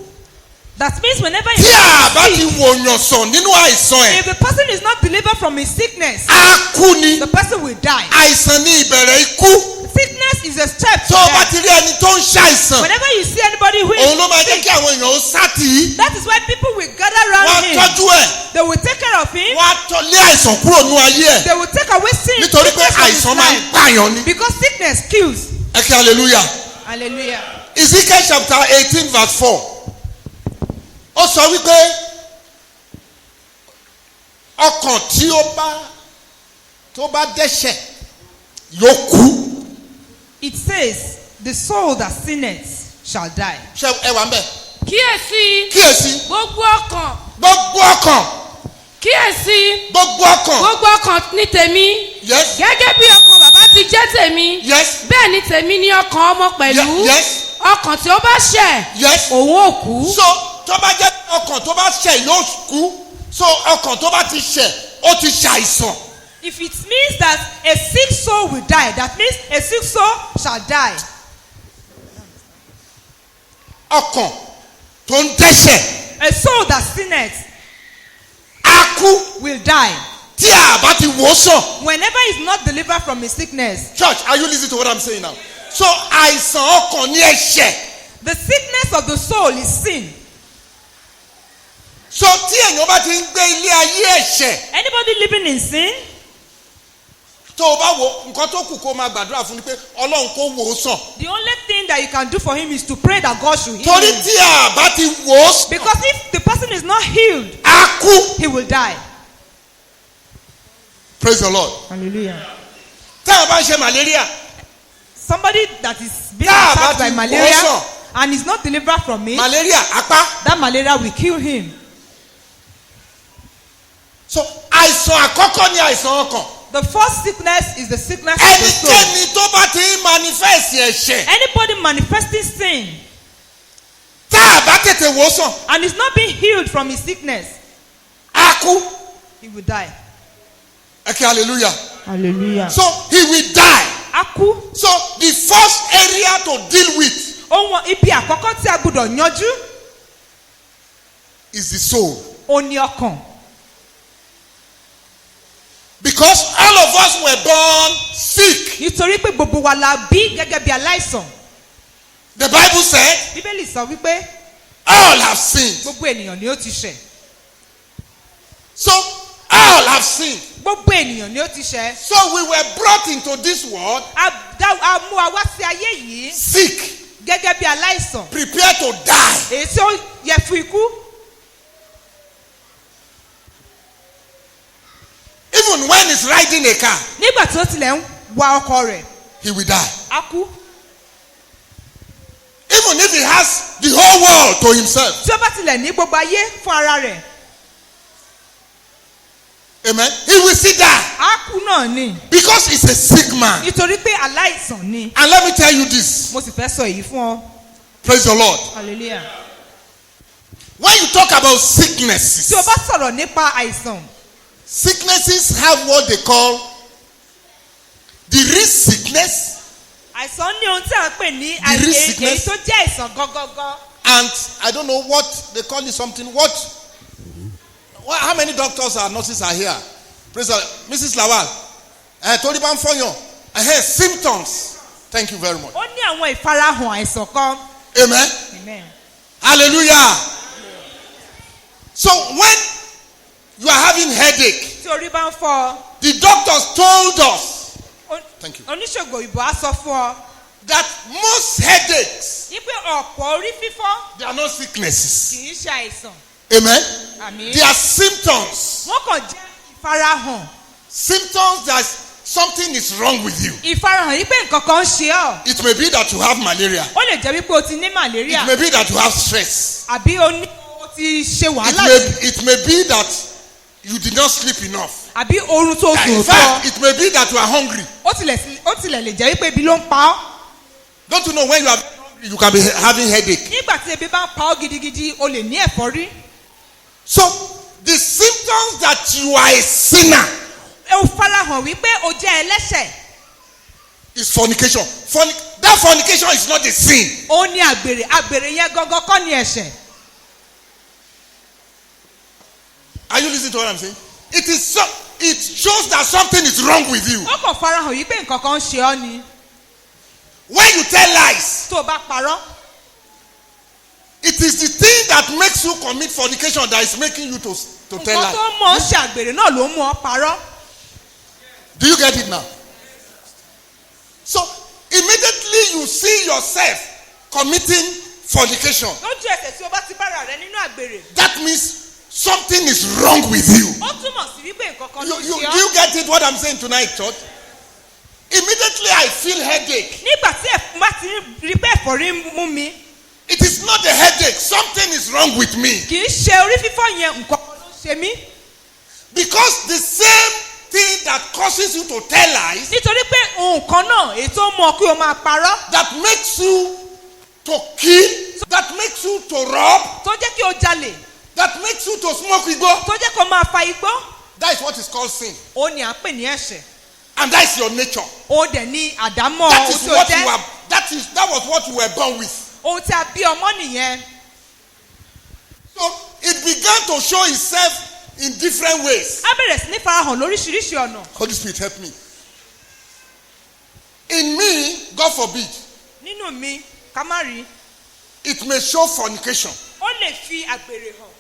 That means whenever tí a bá is ti sick, wòyàn sàn nínú àìsàn ẹ̀ if the person is not delivered from his sickness, á kú ni. the person will die. Àìsàn ní ìbẹ̀rẹ̀ ikú. Sickness is a step to Tó o bá death. ti rí ẹni tó ń ṣàìsàn, Whenever you see anybody who òun ló máa is jẹ́ sick, kí àwọn èèyàn ó sá tì í. that is why people will gather Wọ́n á around him. tọ́jú ẹ̀. They will take care of him. Wọ́n á lé àìsàn kúrò nínú ayé ẹ̀. They will take away sin. Nítorí pé sickness from his àìsàn máa ń life. pààyàn ni. Because sickness kills. Ẹ kí hallelujah. Hallelujah. Ezekiel chapter 18 verse 4. Ó sọ wípé ọkàn tí tó bá dẹ́ṣẹ̀ yóò kú. It says, the soul that sinneth shall die. Ṣé ẹ wà ń bẹ̀? kíyèsí Kíyèsí gbogbo ọkàn gbogbo ọkàn kíyèsí gbogbo ọkàn. gbogbo ọkàn ní tèmi Yes. gẹ́gẹ́ bí ọkàn bàbá ti jẹ́ tèmi Yes. bẹ́ẹ̀ ni tèmi ní ọkàn ọmọ pẹ̀lú Yes. ọkàn tí ó bá ṣẹ̀ Yes. òun ò kú. So tó bá jẹ́ ọkàn tó bá ṣẹ̀ yóò kú. So ọkàn tó bá ti ṣẹ̀ ó ti ṣàìsàn. If it means that a sick soul will die, that means a sick soul shall die. Ọkàn tó ń dẹ́ṣẹ̀ A soul that sinneth á kú will die. tí a bá ti wò ó sàn. Whenever he is not delivered from his sickness, Church, are you listening to what I'm saying now? So àìsàn ọkàn ní ẹ̀ṣẹ̀. the sickness of the soul is sin. So tí èèyàn bá ti ń gbé ilé ayé ẹ̀ṣẹ̀, Anybody living in sin, tó o bá wo nǹkan tó kù kó o máa gbàdúrà fún ni pé Ọlọ́run kó wò ó sàn. the only thing that you can do for him is to pray that God should heal Torí him. tí a bá ti wò ó sàn, Because if the person is not healed, á kú. he will die. Praise the Lord. Hallelujah. Táwọn bá ń ṣe malaria, Somebody that is being Yeah, attacked but by he malaria also- and is not delivered from it, malaria apá. that malaria will kill him. So àìsàn àkọ́kọ́ ni àìsàn ọkàn. The first sickness is the sickness of the soul. Ẹnikẹ́ni tó bá ti ń manifest ẹ̀ṣẹ̀, Anybody manifesting sin tá a bá tètè wò ó sàn, and is not being healed from his sickness, á kú. he will die. Ẹ kí hallelujah. Hallelujah. So he will die. Aku, So the first area to deal with ohun ibi àkọ́kọ́ tí a gbọ́dọ̀ yanjú, is the soul. ó ní ọkàn. Because all of us were born sick. Nítorí pé gbogbo wa la bí gẹ́gẹ́ bí aláìsàn. The Bible said Bíbélì sọ wípé all have sinned. gbogbo ènìyàn ni ó ti ṣẹ̀. So all have sinned. Gbogbo ènìyàn ni ó ti ṣẹ̀. So we were brought into this world A mú wa wá sí ayé yìí sick, gẹ́gẹ́ bí aláìsàn. prepared to die. Èyí tí ó yẹ fún ikú. Even when he's riding a car, Nígbà tí ó tilẹ̀ ń wa ọkọ rẹ̀, he will die. á kú. Even if he has the whole world to himself. Tí ó bá tilẹ̀ ní gbogbo ayé fún ara rẹ̀, Amen. He will still die. á kú náà ni. Because he's a sick man. Nítorí pé aláìsàn ni. And let me tell you this. Mo sì fẹ́ sọ èyí fún ọ. Praise the Lord. Hallelujah. When you talk about sicknesses, Tí o bá sọ̀rọ̀ nípa àìsàn, sicknesses have what they call the risk sickness àìsàn ní ohun tí à ń pè ní The risk èyí sickness. tó jẹ́ àìsàn gangan. and I don't know what they call it something. How many doctors or nurses are here? Praise the Lord. Mrs. Lawal. Torí bá ń fọyàn. Symptoms. Thank you very much. Ó ní àwọn ìfarahàn àìsàn kan. Amen. Amen. Hallelujah. So when you are having headache, Tí orí bá ń fọ́, the doctors told us Thank you. oníṣègùn òyìnbó á sọ fún ọ that most headaches, wípé ọ̀pọ̀ orí fífọ́ they are not sicknesses. kì í ṣe àìsàn. Amen. Àmín. They are symptoms. Wọ́n kàn jẹ́ ìfarahàn. Symptoms that something is wrong with you. ìfarahàn yìí pé nǹkan kan ń ṣe ọ́. It may be that you have malaria. ó lè jẹ́ wípé o ti ní malaria. It may be that you have stress. àbí o ti ṣe wàhálà. It may be that you did not sleep enough. àbí oorun tó In sùn fact, tọ́. it may be that you are hungry. ó tilẹ̀ lè jẹ́ wípé ibi ló ń pa ọ́. Don't you know when you are hungry, you can be having headache. nígbà tí ebi bá ń pa ọ́ gidigidi o lè ní ẹ̀fọ́rí. So, the symptoms that you are a sinner ó farahàn wípé o jẹ́ ẹlẹ́ṣẹ̀. is fornication. That fornication is not a sin. ó ní àgbèrè yẹn gangan kọ́ ni ẹ̀ṣẹ̀. Are you listening to what I'm saying? It shows that something is wrong with you. ó kàn farahàn wípé nǹkan kan ń ṣe ọ́ ni. When you tell lies, tó o bá parọ́. it is the thing that makes you commit fornication that is making you to tell nǹkan lies. tó mọ̀ ọ́ ṣàgbèrè náà ló mú ọ parọ́. Do you get it now? So, immediately you see yourself committing fornication, lójú ẹsẹ̀ tí o bá ti bára rẹ nínú àgbèrè. that means something is wrong with you. ó túmọ̀ sí wípé nǹkan kan ló Do ṣe ọ́. you get it what I'm saying tonight, church? Immediately I feel headache. nígbà tí ẹ̀fún bá ti rí pé ẹ̀fọ́rí mú mi. It is not a headache. Something is wrong with me. kì í ṣe orí fífọ́ yẹn nǹkan kan ló ṣe mí. Because the same thing that causes you to tell lies, nítorí pé nǹkan náà èyí tó mú ọ kí o máa parọ́. that makes you to kill, that makes you to rob, tó jẹ́ kí o jalè. that makes you to smoke igbo, tó jẹ́ kí o máa fa igbó. that is what is called sin. ó ní à ń pè ní ẹ̀ṣẹ̀. And that is your nature. ó dẹ̀ ní àdámọ́ That ohun is tí o what you jẹ́. are, that was what you were born with. ohun tí a bí ọmọ nìyẹn. So it began to show itself in different ways. á bẹ̀rẹ̀ sí ní farahàn lóríṣiríṣi ọ̀nà. Holy Spirit, help me. In me, God forbid, nínú mi ká má rí. it may show fornication. ó lè fi àgbèrè hàn.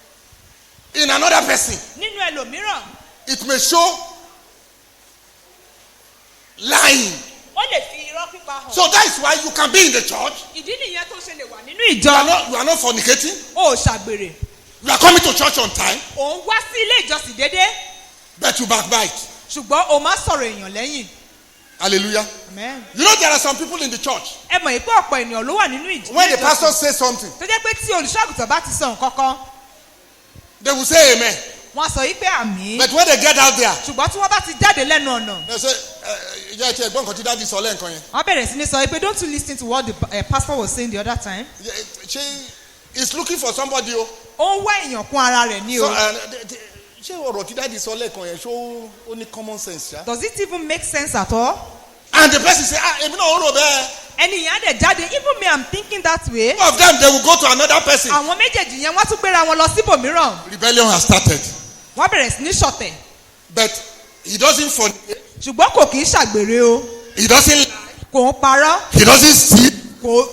In another person, nínú ẹlòmíràn it may show lying. ó lè fi irọ́ pípa hàn. So that is why you can be in the church. ìdí nìyẹn tó ṣe lè wà nínú You ìjọ. are not fornicating. ó ṣàgbèrè. You are coming to church on time, ò ń wá sí ilé ìjọsìn déédéé. but you backbite. ṣùgbọ́n o máa sọ̀rọ̀ èèyàn lẹ́yìn. Hallelujah. Amen. You know there are some people in the church. ẹ mọ̀ pé ọ̀pọ̀ ènìyàn ló wà nínú ìjọ. When the pastor says something, tó jẹ́ pé tí olùṣọ́àgùtàn bá ti sọ nǹkan kan they will say amen. wọ́n á sọ yí pé àmì. But when they get out there, ṣùgbọ́n tí wọ́n bá ti jáde lẹ́nu ọ̀nà they say, "Yeah, it's ẹ̀gbọ́n kan tí dáàdi sọ lẹ́ǹkan yẹn." wọ́n bẹ̀rẹ̀ sí ní sọ pé don't you listen to what the pastor was saying the other time. She is looking for somebody. ó ń wá èèyàn kún ara rẹ̀ ní So, o. ṣé ọ̀rọ̀ tí dáàdi sọ lẹ́ǹkan yẹn ṣó ó ní common sense ṣá? does it even make sense at all? And the person say, èmi náà ó rò bẹ́ẹ̀. ẹni yẹn á dẹ̀ jáde even me I'm thinking that way. Two of them they will go to another person. àwọn méjèèjì yẹn wọ́n tún gbéra wọn lọ síbòmíràn. Rebellion has started. wọ́n bẹ̀rẹ̀ sí ní ṣọ̀tẹ̀. But he doesn't fornicate. ṣùgbọ́n kò kì í ṣàgbèrè o. He doesn't lie. kò ń parọ́. He doesn't steal.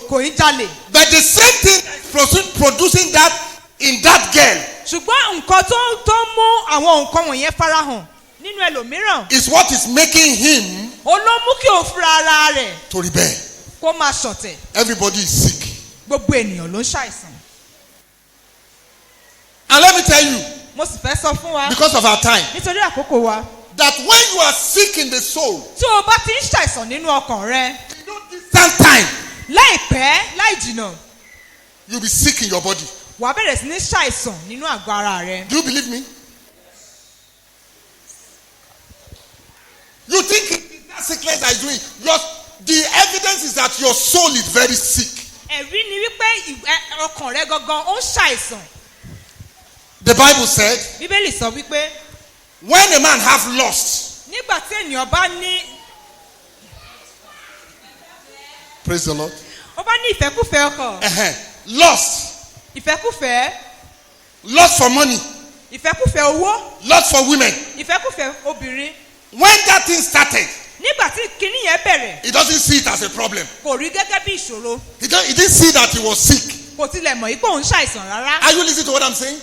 kò ń jalè. But the same thing is producing that in that girl ṣùgbọ́n nǹkan tó mú àwọn nǹkan wọ̀nyẹn farahàn nínú ẹlòmíràn. is what is making him ó ló mú kí o fura ara rẹ̀ to rebel. kó máa ṣọ̀tẹ̀. Everybody is sick. gbogbo ènìyàn ló ń ṣàìsàn. And let me tell you, mo sì fẹ́ sọ fún wa because of our time, nítorí àkókò wa. that when you are sick in the soul, tí o bá ti ń ṣàìsàn nínú ọkàn rẹ that time láìpẹ́ láì jìnnà you'll be sick in your body. wà á bẹ̀rẹ̀ sí ní ṣàìsàn nínú àgọ́ ara rẹ. Do you believe me? You think it is that sickness that is doing the evidence is that your soul is very sick. ẹ̀rí ni wípé ọkàn rẹ gangan ó ń ṣàìsàn. The Bible said, bíbélì sọ wípé when a man have lust, nígbà tí ènìyàn bá ní praise the Lord, ó bá ní ìfẹ́kùfẹ́ ọkàn lust for money, ìfẹ́kùfẹ́ owó lust for women. ìfẹ́kùfẹ́ obìnrin. When that thing started, nígbà tí kinní yẹn bẹ̀rẹ̀ he doesn't see it as a problem. kò rí gẹ́gẹ́ bí ìṣòro. He didn't see that he was sick. kò tilẹ̀ mọ̀ ipò òun ṣàìsàn rárá. Are you listening to what I'm saying?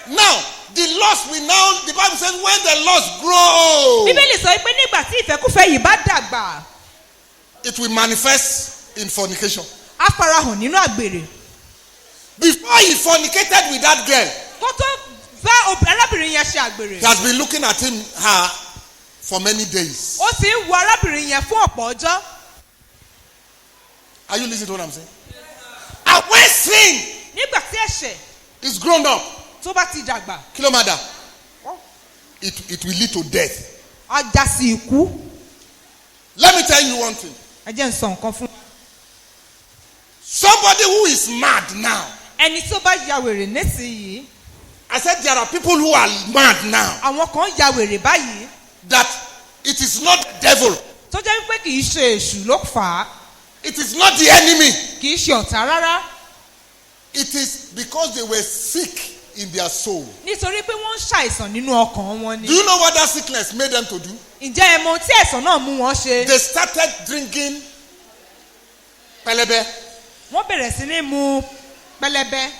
Now, the lust the Bible says when the lust grows, bíbélì sọ pé nígbà tí ìfẹ́kùfẹ́ yìí bá dàgbà it will manifest in fornication. á farahàn nínú àgbèrè. Before he fornicated with that girl, kó tó bá arábìnrin yẹn ṣe àgbèrè. he has been looking at her for many days. ó ti ń wo arábìnrin yẹn fún ọ̀pọ̀ ọjọ́. Are you listening to what I'm saying? And when sin nígbà tí ẹ̀ṣẹ̀ is grown up, tó bá ti dàgbà kilometer, it will lead to death. á já sí ikú. Let me tell you one thing. ẹ jẹ́ n sọ nǹkan fún. Somebody who is mad now. ẹni tó bá ya wèrè nísìnyìí. I said there are people who are mad now. àwọn kan ya wèrè báyìí. That it is not the devil. tó jẹ́ wípé kì í ṣe èṣù ló fà á. It is not the enemy. kì í ṣe ọ̀tá rárá. It is because they were sick in their soul. nítorí pé wọ́n ń ṣàìsàn nínú ọkàn wọn ni. Do you know what that sickness made them to do? ǹjẹ́ ẹ mọ tí ẹ̀sán náà mú wọn ṣe. They started drinking pẹlẹbẹ. wọ́n bẹ̀rẹ̀ sí ní mu pẹlẹbẹ.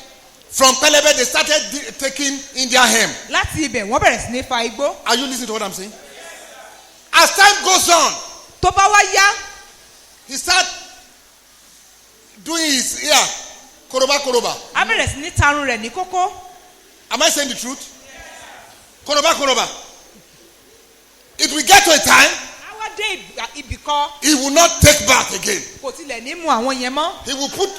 From pẹlẹbẹ they started taking India hemp. láti ibẹ̀ wọ́n bẹ̀rẹ̀ sí ní fa igbó. Are you listening to what I'm saying? As time goes on, tó bá wá yá he start doing his ear koroba koroba. á bẹ̀rẹ̀ sí ní tarun rẹ̀ ní kókó. Am I saying the truth? Koroba koroba. It will get to a time á wá dé ibì kan. he will not take bath again. kò tilẹ̀ ní mu àwọn yẹn mọ́. He will put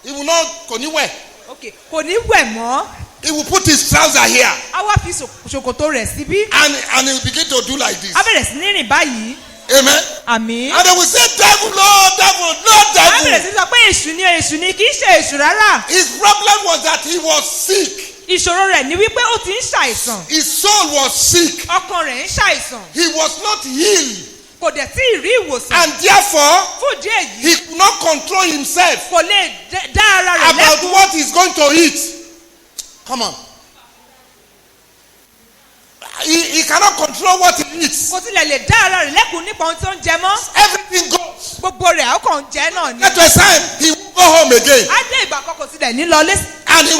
he will not kò ní wẹ̀. ok kò ní wẹ̀ mọ́. He will put his trouser here á wá fi ṣòkòtò rẹ̀ síbí. and he will begin to do like this. á bẹ̀rẹ̀ sí ní rìn báyìí. Amen. àmín. And they will say devil no devil no á bẹ̀rẹ̀ devil. sí sọ pé èṣù ni kì í ṣe èṣù rárá. His problem was that he was sick. ìṣòro rẹ̀ ni wípé ó ti ń ṣàìsàn. His soul was sick. ọkàn rẹ̀ ń ṣàìsàn. He was not healed. kò dẹ̀ tí ì rí ìwòsàn. And therefore, fún ìdí èyí he could not control himself kò lè dá ara rẹ̀ about lẹ́kùn. what he's going to eat. Come on. He cannot control what he eats. kò tilẹ̀ lè dá ara rẹ̀ lẹ́kùn nípa ohun tó ń jẹ mọ́. Everything goes. gbogbo rẹ̀ ó kàn ń jẹ náà ni. At a time, he will go home again. á dé ìgbà kan kò tilẹ̀ ní lọlé. And he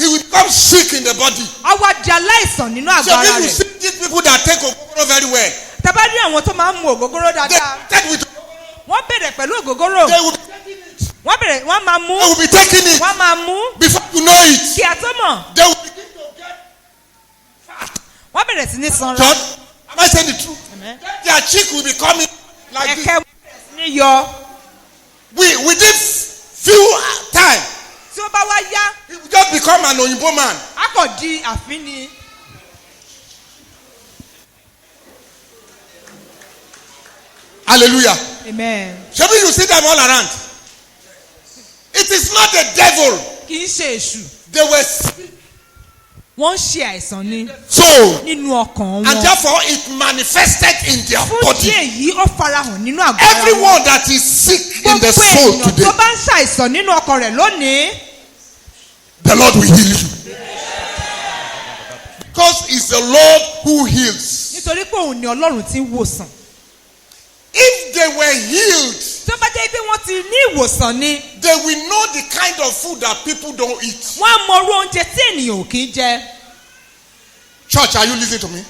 will become sick in the body. á wá di aláìsàn nínú àgọ́ So ara if you rẹ̀. see these people that take ogogoro very well, tàbá rí àwọn tó máa ń mu ògógóró they dáadáa. take with wọ́n bẹ̀rẹ̀ pẹ̀lú ògógóró. they will be taking it. wọ́n máa mú. They will be taking it. wọ́n máa mú. Before you know it, kí a tó mọ̀. they will begin to get fat. wọ́n bẹ̀rẹ̀ sí ní sanra. John, am I saying the truth? Amen. Their cheek will be coming like this. ẹ̀kẹ́ wọ́n bẹ̀rẹ̀ sí ní yọ. Within few time, tí ó bá wá yá he will just become an oyinbo man. á kàn di àfin ni. Hallelujah. amen. Maybe you see them all around. It is not the devil. kì í ṣe èṣù. They were sick wọ́n ń ṣe àìsàn ni soul. nínú ọkàn And wọn. therefore it manifested in their fún body. díẹ̀ yìí ó farahàn nínú àgọ́ ara wọn. Everyone that is sick in the gbogbo soul èèyàn today, tó bá ń ṣàìsàn nínú ọkàn rẹ̀ lónìí. the Lord will heal you. Because it's the Lord who heals. nítorí pé òun ni ọlọ́run ti ń wòsàn. If they were healed, tó bá jẹ́ pé wọ́n ti ní ìwòsàn ni. they will know the kind of food that people don't eat. wọ́n á mọ irú oúnjẹ tí ènìyàn ò kì í jẹ. Church, are you listening to me?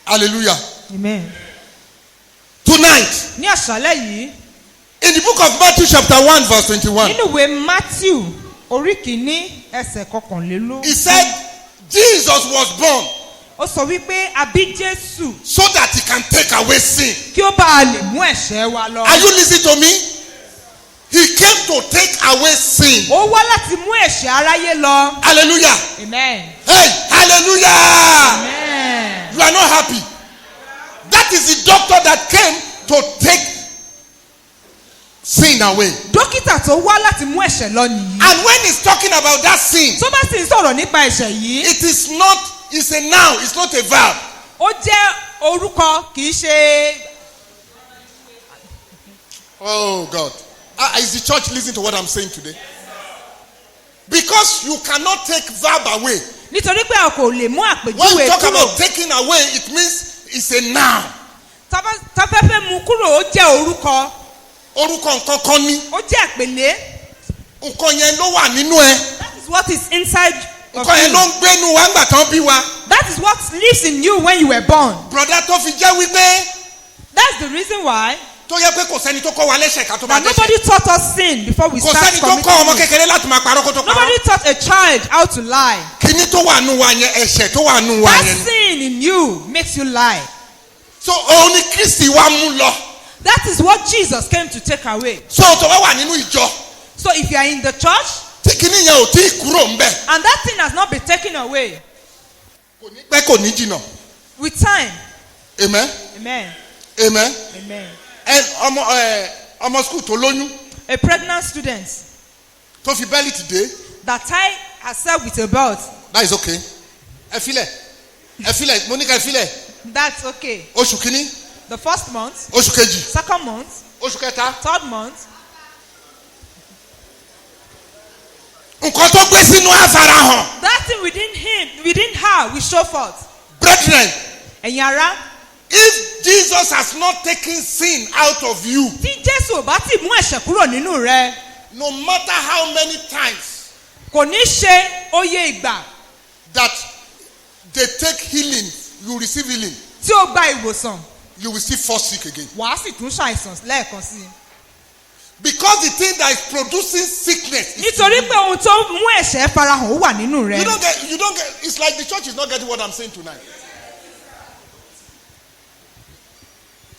Hallelujah. amen. Tonight, ní àṣálẹ́ yìí in the book of Matthew chapter 1 verse 21, nínú ìwé Matthew orí kìíní ẹsẹ̀ kọkànlélógún. he said Jesus was born ó sọ wípé a bí Jésù so that he can take away sin. kí ó bá a lè mú ẹ̀ṣẹ̀ wa lọ. Are you listening to me? He came to take away sin. ó wá láti mú ẹ̀ṣẹ̀ aráyé lọ. Hallelujah. amen. Hey, hallelujah. amen. You are not happy. That is the doctor that came to take sin away. dókítà tó wá láti mú ẹ̀ṣẹ̀ lọ nìyí. And when he's talking about that sin, tó bá sì ń sọ̀rọ̀ nípa ẹ̀ṣẹ̀ yìí. it is not, it's a noun, it's not a verb. ó jẹ́ orúkọ kì í ṣe. Oh God. Is the church listening to what I'm saying today? Because you cannot take verb away. nítorí pé a kò lè mú When àpèjúwe you talk kúrò. about taking away, it means it's a noun. táfẹ́fẹ́ mú kúrò ó jẹ́ orúkọ. Orúkọ nǹkan kan ní. ó jẹ́ àpèlé. Nǹkan yẹn ló wà nínú ẹ. that is what is inside of Nǹkan yẹn ló you. ń gbénu wa ńgbà tán bí wa. that is what lives in you when you were born. Brother tó fi jẹ́ wípé that's the reason why. tó yẹ pé kò sẹ́ni tó kọ́ wa lẹ́sẹ̀ ká tó bá that dẹ́sẹ̀. nobody taught us sin before we Kò start sẹ́ni tó kọ́ ọmọ committing sin. kékeré láti máa parọ́ kó tó parọ́. nobody taught a child how to lie. Kí kíní tó wà nù wa yẹn ẹ̀ṣẹ̀ tó wà nù wa That yẹn. sin in you makes you lie. So òun ni Kristi wa mú lọ. That is what Jesus came to take away. So tó bá wà nínú ìjọ. So if you are in the church Tí kíní yẹn ò tí ì kúrò ń bẹ̀. and that thing has not been taken away, Kò ní pẹ́ kò ní jìnnà. with time, Amen. amen, Amen. amen. Ọmọ school tó lóyún A pregnant student tó fi bẹ́lí ti dé. that tied herself with a belt, That is okay. Ẹ filẹ̀ mo ní ká ẹ filẹ̀. that's okay. Oṣù kìíní, The first month, oṣù kejì, second month, oṣù kẹta. third month, Nǹkan tó gbé sínú àfarahàn. that thing within her will show forth. Brethren, Ẹ̀yin ará, if Jesus has not taken sin out of you, tí Jésù ò bá ti mú ẹ̀ṣẹ̀ kúrò nínú rẹ, no matter how many times kò ní ṣe oye ìgbà that they take healing, you receive healing, tí ó gba ìwòsàn, you will still fall sick again. wàá sì tún ṣàìsàn lẹ́ẹ̀kan sí i. Because the thing that is producing sickness is Nítorí pé ohun tó mú ẹ̀ṣẹ̀ farahàn ó wà nínú rẹ. you don't get, it's like the church is not getting what I'm saying tonight.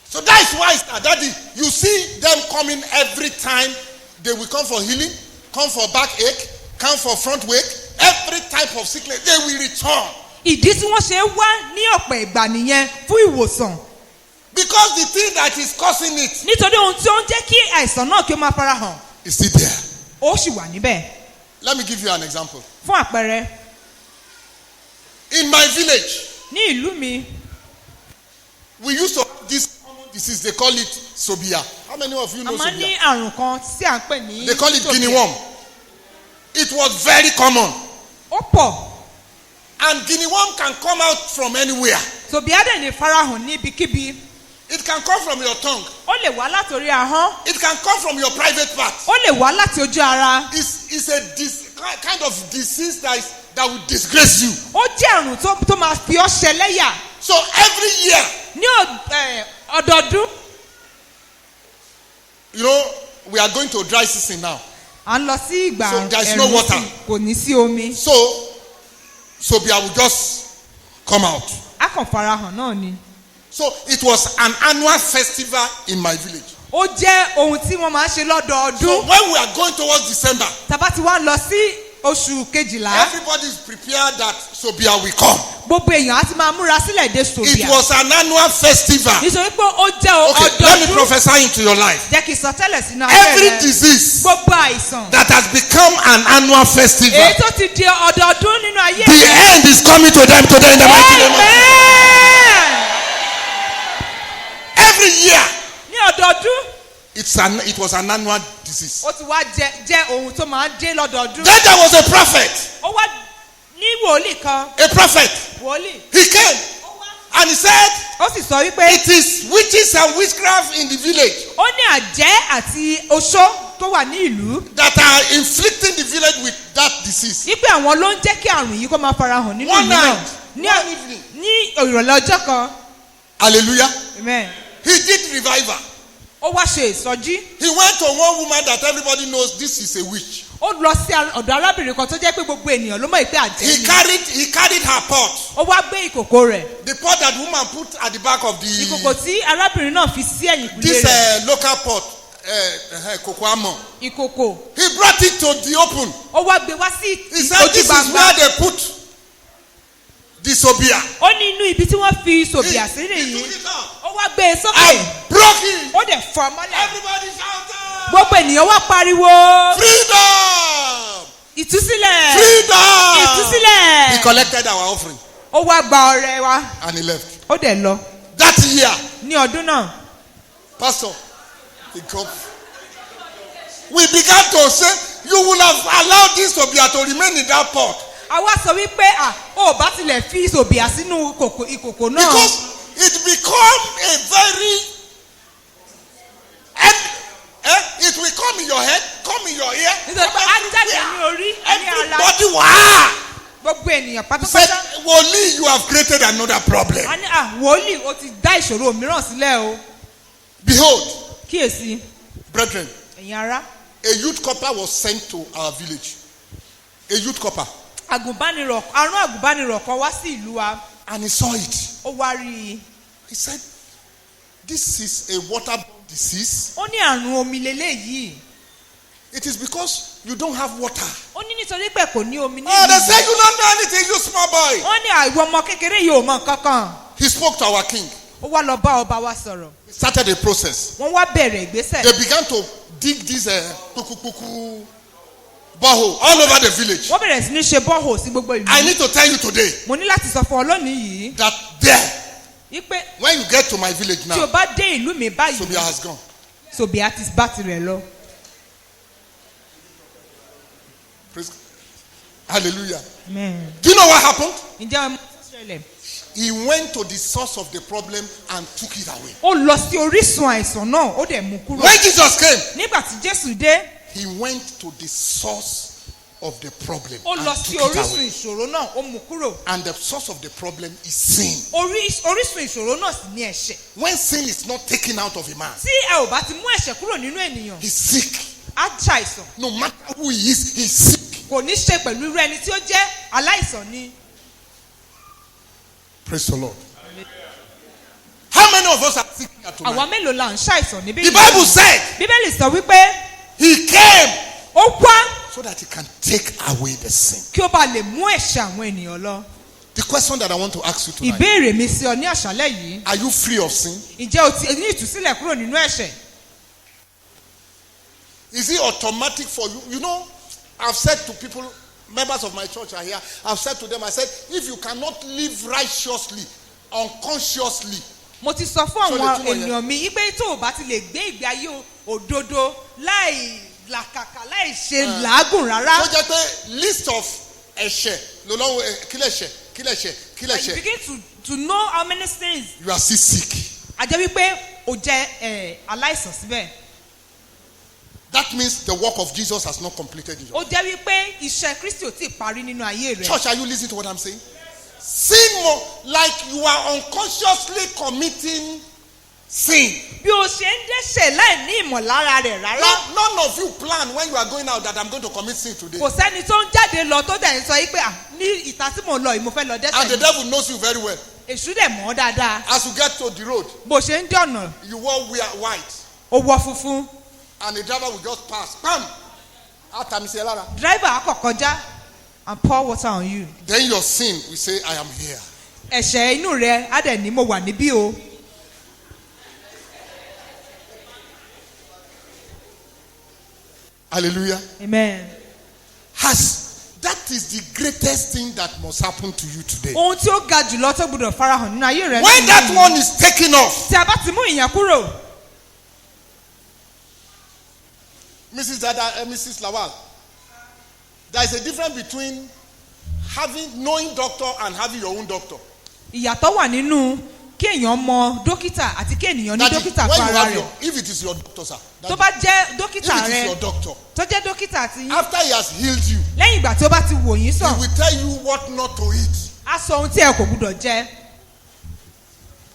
So that is why, Daddy, you see them coming every time. They will come for healing, come for backache, come for front wake, every type of sickness, they will return. Ìdí tí wọ́n ṣe wá ní ọ̀pọ̀ ìgbà nìyẹn fún ìwòsàn. Because the thing that is causing it Nítorí ohun tí ó ń jẹ́ kí àìsàn náà kí ó máa farahàn, is still there. ó sì wà níbẹ̀. Let me give you an example. Fún àpẹẹrẹ, In my village, ní ìlú mi, we used to have this common disease, they call it Sobia. How many of you a know máa ń ní Sobia? àrùn kan tí à ń pè ní They call it Sobia. guinea worm. It was very common. Ó pọ̀, And guinea worm can come out from anywhere. Sobia dẹ̀ lè farahàn níbikíbi. It can come from your tongue. Ó lè wá látòrí ahọ́n, It can come from your private part. ó lè wá láti ojú ara. It's a kind of disease that will disgrace you. Ó jẹ́ àrùn tó máa fi ọ́ ṣẹlẹ́yà. So every year, Ní ọdọọdún, you know, we are going to dry season now. à ń lọ sí ìgbà So there is no water. sí, kò ní sí omi. So Sobia will just come out. A kàn farahàn náà ni. So it was an annual festival in my village. Ó jẹ́ ohun tí wọ́n máa ń ṣe So lọ́dọọdún. when we are going towards December, Tàbá ti wá lọ sí oṣù kejìlá, everybody is prepared that Sobia will come. gbogbo èèyàn á ti máa múra sílẹ̀ dé It Sobia. was an annual festival. Nítorí pé ó jẹ́ Okay, let me ọdọọdún. prophesy into your life. Jẹ́ kí n sọ tẹ́lẹ̀ sínú ayé Every rẹ. disease Gbogbo àìsàn. that has become an annual festival, Èyí tó ti di ọdọọdún nínú ayé the rẹ. end is coming to them today in the mighty name of Jesus. Amen. Every year, Ní ọdọọdún, it was an annual disease. ó ti wá jẹ́ ohun tó máa ń dé lọ́dọọdún. Then there was a prophet, Ó wá ní wòlíì kan, a prophet. wòlíì. He came and he said, Ó sì sọ wípé it is witches and witchcraft in the village ó ní àjẹ́ àti oṣó tó wà ní ìlú. that are inflicting the village with that disease. Wípé àwọn ló ń jẹ́ kí àrùn yìí kó máa farahàn nínú One ìlú náà. night, one evening. Ní ìrọ̀lẹ́ ọjọ́ kan. Hallelujah. Amen. He did revival. Ó wá ṣe ìsọjí. He went to one woman that everybody knows this is a witch. Ó lọ sí ọ̀dọ̀ arábìnrin kan tó jẹ́ pé gbogbo ènìyàn ló mọ̀ pé àjẹ́ He ni. carried her pot. Ó wá gbé ìkòkò rẹ̀. The pot that woman put at the back of Ìkòkò the tí arábìnrin náà fi sí ẹ̀yìn kùlé this rẹ̀. local pot, kokoamo. Ìkòkò. He brought it to the open. Ó wá gbé wá sí He said ojú this is gbangba. where they put the Sobia. Ó ní inú ibi tí wọ́n fi Sobia sí He nìyí. took it out. Ó wá gbé e sókè. I broke it. Ó dẹ̀ fọ́ mọ́lẹ̀. Everybody shouted. Gbogbo ènìyàn wá pariwo. Freedom! Ìtúsílẹ̀. Freedom! Ìtúsílẹ̀. He collected our offering Ó wá gba ọrẹ wa. and he left. Ó dẹ̀ lọ. That year, Ní ọdún náà. Pastor, he come. We began to say, you will have allowed this Sobia to remain in that pot. Àwa sọ wípé ó bá tilẹ̀ fi Sobia sínú ìkòkò náà. Because it become a very it will come in your head, come in your ear. Nítorí pé á jáde ní orí ní ara. Everybody wah! Gbogbo ènìyàn Said, pátápátá. Woli, you have created another problem. A ní wòlíì ó ti dá ìṣòro mìíràn sílẹ̀ o. Behold, Kíyèsí, brethren, ẹ̀yin ará. a youth copper was sent to our village. A youth copper. àrùn àgùnbánirọ̀ kan wá sí ìlú wa. And he saw it. Ó wá rí i. He said, this is a waterborne disease. Ó ní àrùn omi leléyìí. It is because you don't have water. Ó ní nítorí pé kò ní omi ní Oh, they ìlú. say you don't know anything, you small boy. Wọ́n ní àìwọ ọmọ kékeré yìí ò mọ nǹkan kan. He spoke to our king. Ó wá lọ bá ọba wa sọ̀rọ̀. He started a process. Wọ́n wá bẹ̀rẹ̀ ìgbésẹ̀. They began to dig this kukukuku borehole all over the village. Wọ́n bẹ̀rẹ̀ sí ní ṣe bọ́ọ̀hù sí gbogbo ìlú. I need to tell you today Mo ní láti sọ fún ọ lónìí yìí. that there, Wípé when you get to my village tí o now, bá dé ìlú mi báyìí. Sobia has gone. Sobia ti bá tirẹ̀ lọ. Praise God. Hallelujah. Amen. Do you know what happened? Ǹjẹ́ ọmọ tó ṣẹlẹ̀? He went to the source of the problem and took it away. Ó lọ sí orísun àìsàn náà, ó dẹ̀ mú kúrò. When Jesus came, Nígbà tí Jésù dé, he went to the source of the problem ó lọ and sí took it orísun away. ìṣòro náà, ó mú kúrò. And the source of the problem is sin. Orísun ìṣòro náà sì ní ẹ̀ṣẹ̀. When sin is not taken out of a man, Tí ẹ ò bá ti mú ẹ̀ṣẹ̀ kúrò nínú ènìyàn, he's sick. á ṣàìsàn. No matter who he is, he's sick. Kò ní ṣe pẹ̀lú irú ẹni tí ó jẹ́ aláìsàn ni. Praise the Lord. How many of us are sick here tonight? Àwa mélòó la ń ṣàìsàn níbí? The Bible said Bíbélì sọ wípé he came ó wá so that he can take away the sin. kí ó bá lè mú ẹ̀ṣẹ̀ àwọn ènìyàn lọ. The question that I want to ask you tonight, Ìbéèrè mi sí ọ ní àṣálẹ́ yìí. are you free of sin? Ǹjẹ́ o ti ní ìtúsílẹ̀ kúrò nínú ẹ̀ṣẹ̀? Is it automatic for you? You know, I've said to people, members of my church are here, I've said to them, I said, if you cannot live righteously, unconsciously, Mo ti sọ fún So àwọn the two ènìyàn mi wípé tó o bá ti lè gbé ìgbé ayé òdodo láì làkàkà láì ṣe làágùn rárá. so just a list of ẹ̀ṣẹ̀, lọ́wọ́ kílẹ̀ṣẹ̀, kílẹ̀ṣẹ̀, You kílẹ̀ṣẹ̀. begin to know how many things. You are still sick. A jẹ́ wípé o jẹ́ aláìsàn síbẹ̀. That means the work of Jesus has not completed in your Ó jẹ́ wípé iṣẹ́ Kristi ò tí ì parí nínú ayé rẹ̀. Church, are you listening to what I'm saying? Sin more like you are unconsciously committing sin. Bí o ṣe ń dẹ́ṣẹ̀ láì ní ìmọ̀lára rẹ̀ rárá. None of you plan when you are going out that I'm going to commit sin today. Kò sẹ́ni tó ń jáde lọ tó dẹ̀ ń sọ yìí pé ní ìta tí mò ń lọ yìí mo fẹ́ lọ And the dẹ́ṣẹ̀. devil knows you very well. Èṣù dẹ̀ mọ̀ ọ́ dáadáa. As you get to the road, Bó ṣe ń dọ̀nà, you won't wear white. ó wọ funfun. And the driver will just pass. Bam! Driver á kọ̀ kọjá and pour water on you. Then your sin will say, I am here. Ẹ̀ṣẹ̀ inú rẹ̀ á dẹ̀ ní mo wà níbí o. Hallelujah. Amen. That is the greatest thing that must happen to you today. Ohun tí ó ga jùlọ tó gbọdọ̀ farahàn nínú ayé rẹ̀. When that one is taken off, Tí a bá ti mú ìyẹn kúrò. Mrs. Lawal, there is a difference between knowing doctor and having your own doctor. Ìyàtọ̀ wà nínú kí èèyàn mọ dókítà àti kí ènìyàn ní dókítà fún ara rẹ̀. If it is your doctor, sir. Tó bá jẹ́ dókítà If it is rẹ̀, your doctor. tó jẹ́ dókítà ti yín. After he has healed you, Lẹ́yìn ìgbà tí ó bá ti wò yín he sàn, will tell you what not to eat. á sọ ohun tí ẹ kò gbúdọ̀ jẹ.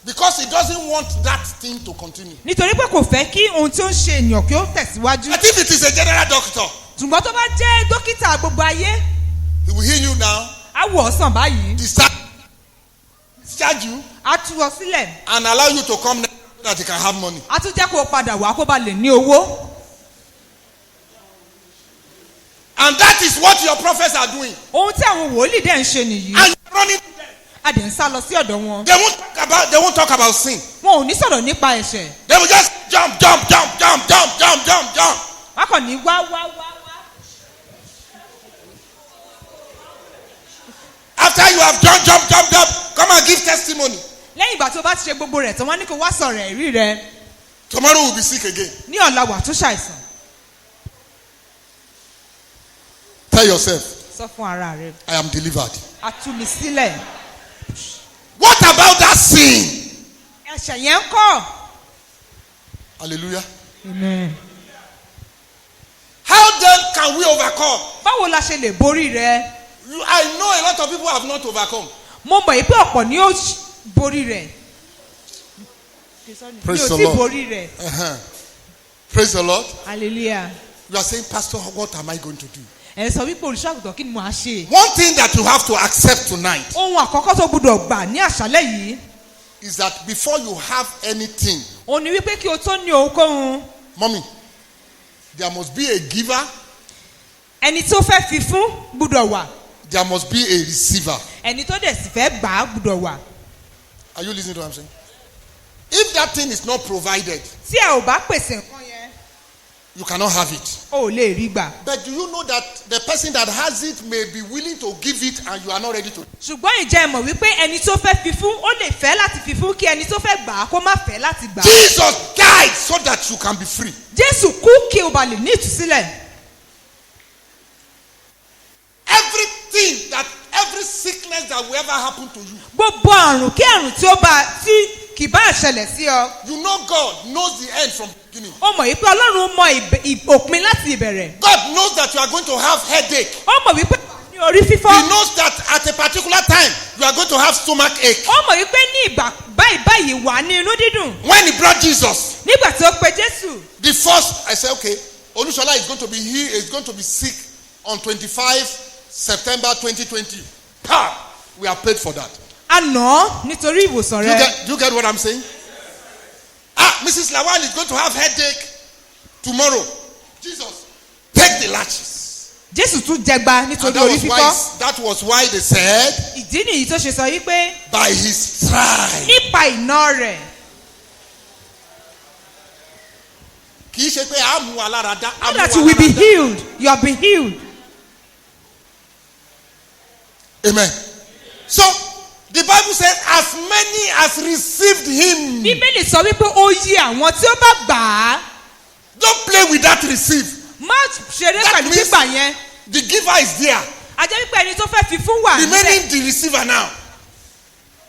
Because he doesn't want that thing to continue. Nítorí pé kò fẹ́ kí ohun tí ó ń ṣe ènìyàn kí ó tẹ̀síwájú. But if it is a general doctor, Ṣùgbọ́n tó bá jẹ́ dókítà gbogbo ayé, he will heal you now, á wò ọ́ sàn báyìí, discharge you, á tú ọ sílẹ̀, and allow you to come next so that he can have money. á tún jẹ́ kó o padà wá kó ba lè ní owó. And that is what your prophets are doing. Ohun tí àwọn wòlíì dẹ̀ ń ṣe nìyí. And you're running. A dẹ̀ ń sá lọ sí ọ̀dọ̀ wọn. They won't talk about sin. Wọn ò ní sọ̀rọ̀ nípa ẹ̀ṣẹ̀. They will just jump. Wọ́n kàn ní wá. After you have jump, come and give testimony. Lẹ́yìn ìgbà tí o bá ti ṣe gbogbo rẹ̀ tán, wọ́n ní kó wá sọ̀rọ̀ ẹ̀rí rẹ̀. Tomorrow we'll be sick again. Ní ọ̀la wà tún ṣàìsàn. Tell yourself, Sọ fún ara rẹ̀. I am delivered. A tú mi sílẹ̀. What about that sin? Ẹ̀ṣẹ̀ yẹn ń kọ́. Hallelujah. Amen. How then can we overcome? Báwo la ṣe lè borí rẹ̀? I know a lot of people have not overcome. Mo mọ̀ yìí pé ọ̀pọ̀ ni ó borí rẹ̀. Praise the Mi ò tí Lord. borí rẹ̀. Praise the Lord. Hallelujah. You are saying, Pastor, what am I going to do? ẹ sọ wípé olùṣọ́àgùtàn kí ni mo á ṣe. One thing that you have to accept tonight ohun àkọ́kọ́ tó gbọdọ̀ gbà ní àṣálẹ́ yìí. is that before you have anything, ó ní wípé kí o tó ní ohunkóhun. mommy, there must be a giver, ẹni tó fẹ́ fi fún gbọdọ̀ wà. there must be a receiver. ẹni tó dẹ̀ sì fẹ́ gbà á gbọdọ̀ wà. Are you listening to what I'm saying? If that thing is not provided, tí a ò bá pèsè nǹkan yẹn you cannot have it. o ò lè rí gbà. But do you know that the person that has it may be willing to give it and you are not ready to? ṣùgbọ́n ìjẹ́ ẹ mọ̀ wípé ẹni tó fẹ́ fi fún ó lè fẹ́ láti fi fún kí ẹni tó fẹ́ gbà á kó má fẹ́ láti gbà á. Jesus died so that you can be free. Jésù kú kí o bá lè ní ìtúsílẹ̀. Every sickness that will ever happen to you, gbogbo àrùn kí àrùn tí kì bá ṣẹlẹ̀ sí ọ. you know God knows the end from the beginning. ó mọ̀ wípé Ọlọ́run mọ òpin láti ìbẹ̀rẹ̀. God knows that you are going to have headache. ó mọ̀ wípé ní orí He fífọ́. knows that at a particular time you are going to have stomach ache. ó mọ̀ wípé ní ìgbà báyìí wà ní inú dídùn. When he brought Jesus, nígbà tí ó pe Jésù. the first I said, okay, Olushola is going to be sick on 25 September 2020. We are paid for that. àná nítorí ìwòsàn rẹ. Do you get what I'm saying? Mrs. Lawal is going to have headache tomorrow. Jesus, take the latches. Jésù tún jẹgba And nítorí orí fífọ́. that was why they said, ìdí nìyí tó ṣe sọ wípé by his stripes. nípa iná rẹ̀. Kì í ṣe pé a mú wa lára dá. so that you will be healed. You have been healed. Amen. So the Bible says, as many as received him. Bíbélì sọ wípé ó yí àwọn tí ó bá gbà á. Don't play with that receive. má ṣeré That pẹ̀lú means gbígbà yẹn. the giver is there. àjẹ́ wípé ẹni tó fẹ́ fi fún wà Remaining the receiver now.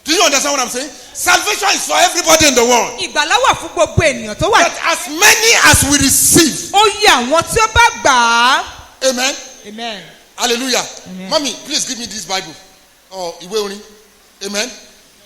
Do you understand what I'm saying? Salvation is for everybody in the world. ìgbàlà wà fún gbogbo ènìyàn tó wà. But as many as we receive. ó yí àwọn tí ó bá gbà á. Amen. Amen. Hallelujah. Amen. Mommy, please give me this Bible. Oh, ìwé orin. Amen.